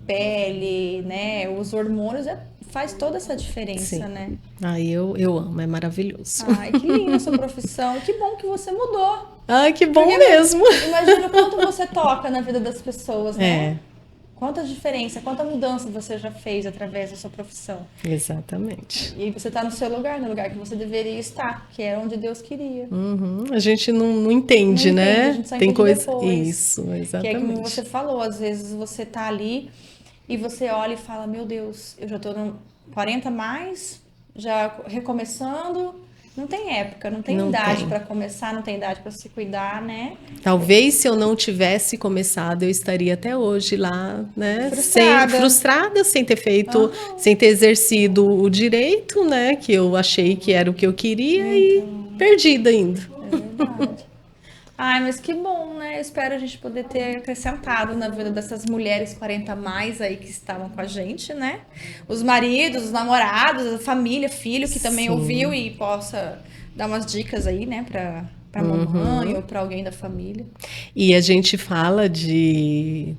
pele, né? Os hormônios faz toda essa diferença, Sim. né? Ai, eu amo, é maravilhoso. Ai, que linda a sua profissão. Que bom que você mudou. Ai, que bom Porque mesmo. Imagina o quanto você toca na vida das pessoas, né? É, Quanta diferença, quanta mudança você já fez através da sua profissão. exatamente. E você está no seu lugar, no lugar que você deveria estar, que é onde Deus queria. Uhum. A gente não entende, Não né? entende, a gente só Tem entende coisa. depois. Isso, Que é exatamente. como você falou, às vezes você tá ali e você olha e fala, meu Deus, eu já tô no 40 mais, já recomeçando. Não tem época, não tem Não idade tem. para começar, não tem idade para se cuidar, né? Talvez se eu não tivesse começado, eu estaria até hoje lá, né? Frustrada. Frustrada, sem ter feito, sem ter exercido o direito, né? Que eu achei que era o que eu queria e perdida ainda. É verdade. Ai, mas que bom, né? Eu espero a gente poder ter acrescentado na vida dessas mulheres 40 a mais aí que estavam com a gente, né? Os maridos, os namorados, a família, filho que também Sim. ouviu e possa dar umas dicas aí, né, pra mamãe ou pra alguém da família. E a gente fala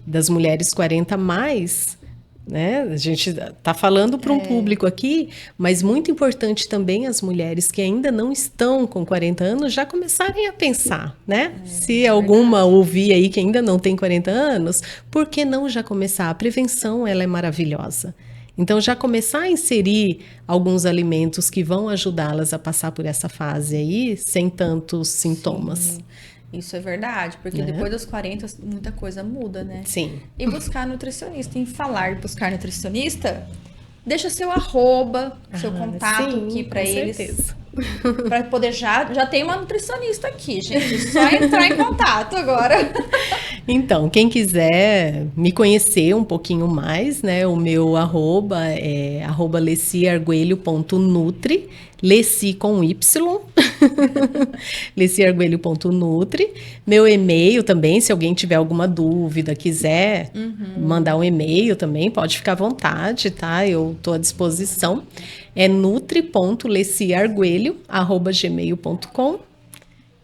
das mulheres 40 mais, né? A gente está falando para um público aqui, mas muito importante também as mulheres que ainda não estão com 40 anos já começarem a pensar, né? Se alguma ouvir aí que ainda não tem 40 anos, por que não já começar? A prevenção, ela é maravilhosa. Então, já começar a inserir alguns alimentos que vão ajudá-las a passar por essa fase aí, sem tantos sintomas. Isso é verdade, porque depois dos 40 muita coisa muda, né? Sim. E buscar nutricionista. Em falar de buscar nutricionista, deixa seu arroba, seu contato sim, aqui para com eles certeza. Para poder já tem uma nutricionista aqui, gente. Só entrar em contato agora. Então, quem quiser me conhecer um pouquinho mais, né? O meu arroba é @leciarguelho.nutri, Leci com Y, leciarguelho.nutri. Meu e-mail também, se alguém tiver alguma dúvida, quiser mandar um e-mail também, pode ficar à vontade, tá? Eu estou à disposição. É nutri.leciarguelho@gmail.com.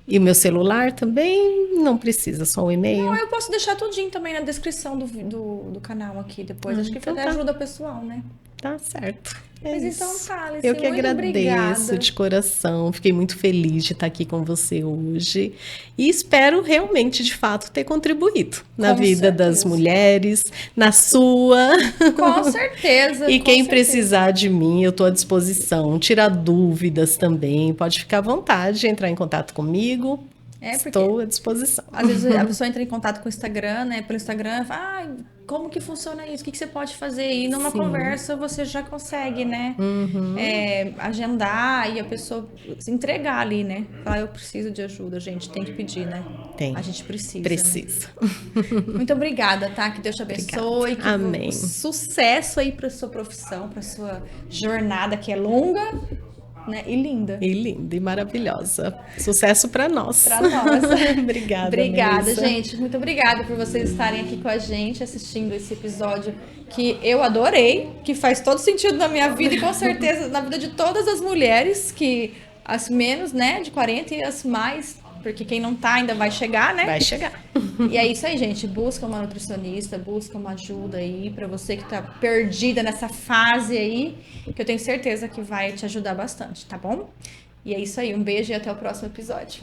E o meu celular também não precisa, só o e-mail. Não, eu posso deixar tudinho também na descrição do canal aqui depois. Acho que então até ajuda o pessoal, né? Tá certo. Mas isso. então tá, Alice, Eu que muito agradeço obrigada. de coração. Fiquei muito feliz de estar aqui com você hoje. E espero realmente, de fato, ter contribuído na Com vida das certeza. mulheres, na sua. Com certeza. E com quem certeza. precisar de mim, eu estou à disposição. Tirar dúvidas também. Pode ficar à vontade de entrar em contato comigo. Estou à disposição. Às vezes a pessoa entra em contato com o Instagram, né? Pelo Instagram, fala, como que funciona isso? O que você pode fazer? E numa conversa você já consegue, né? Agendar e a pessoa se entregar ali, né? Falar, eu preciso de ajuda, gente. Tem que pedir, né? Tem. A gente precisa. Precisa. Né? Muito obrigada, tá? Que Deus te abençoe. Que Amém. Sucesso aí para sua profissão, para sua jornada que é longa. Né? E linda. E linda e maravilhosa. Sucesso para nós. Para nós. Obrigada. Obrigada, Melissa. gente. Muito obrigada por vocês estarem aqui com a gente, assistindo esse episódio que eu adorei, que faz todo sentido na minha vida e com certeza na vida de todas as mulheres, que as menos, né, de 40 e as mais, porque quem não tá ainda vai chegar, né? Vai chegar. E é isso aí, gente. Busca uma nutricionista, busca uma ajuda aí pra você que tá perdida nessa fase aí, que eu tenho certeza que vai te ajudar bastante, tá bom? E é isso aí. Um beijo e até o próximo episódio.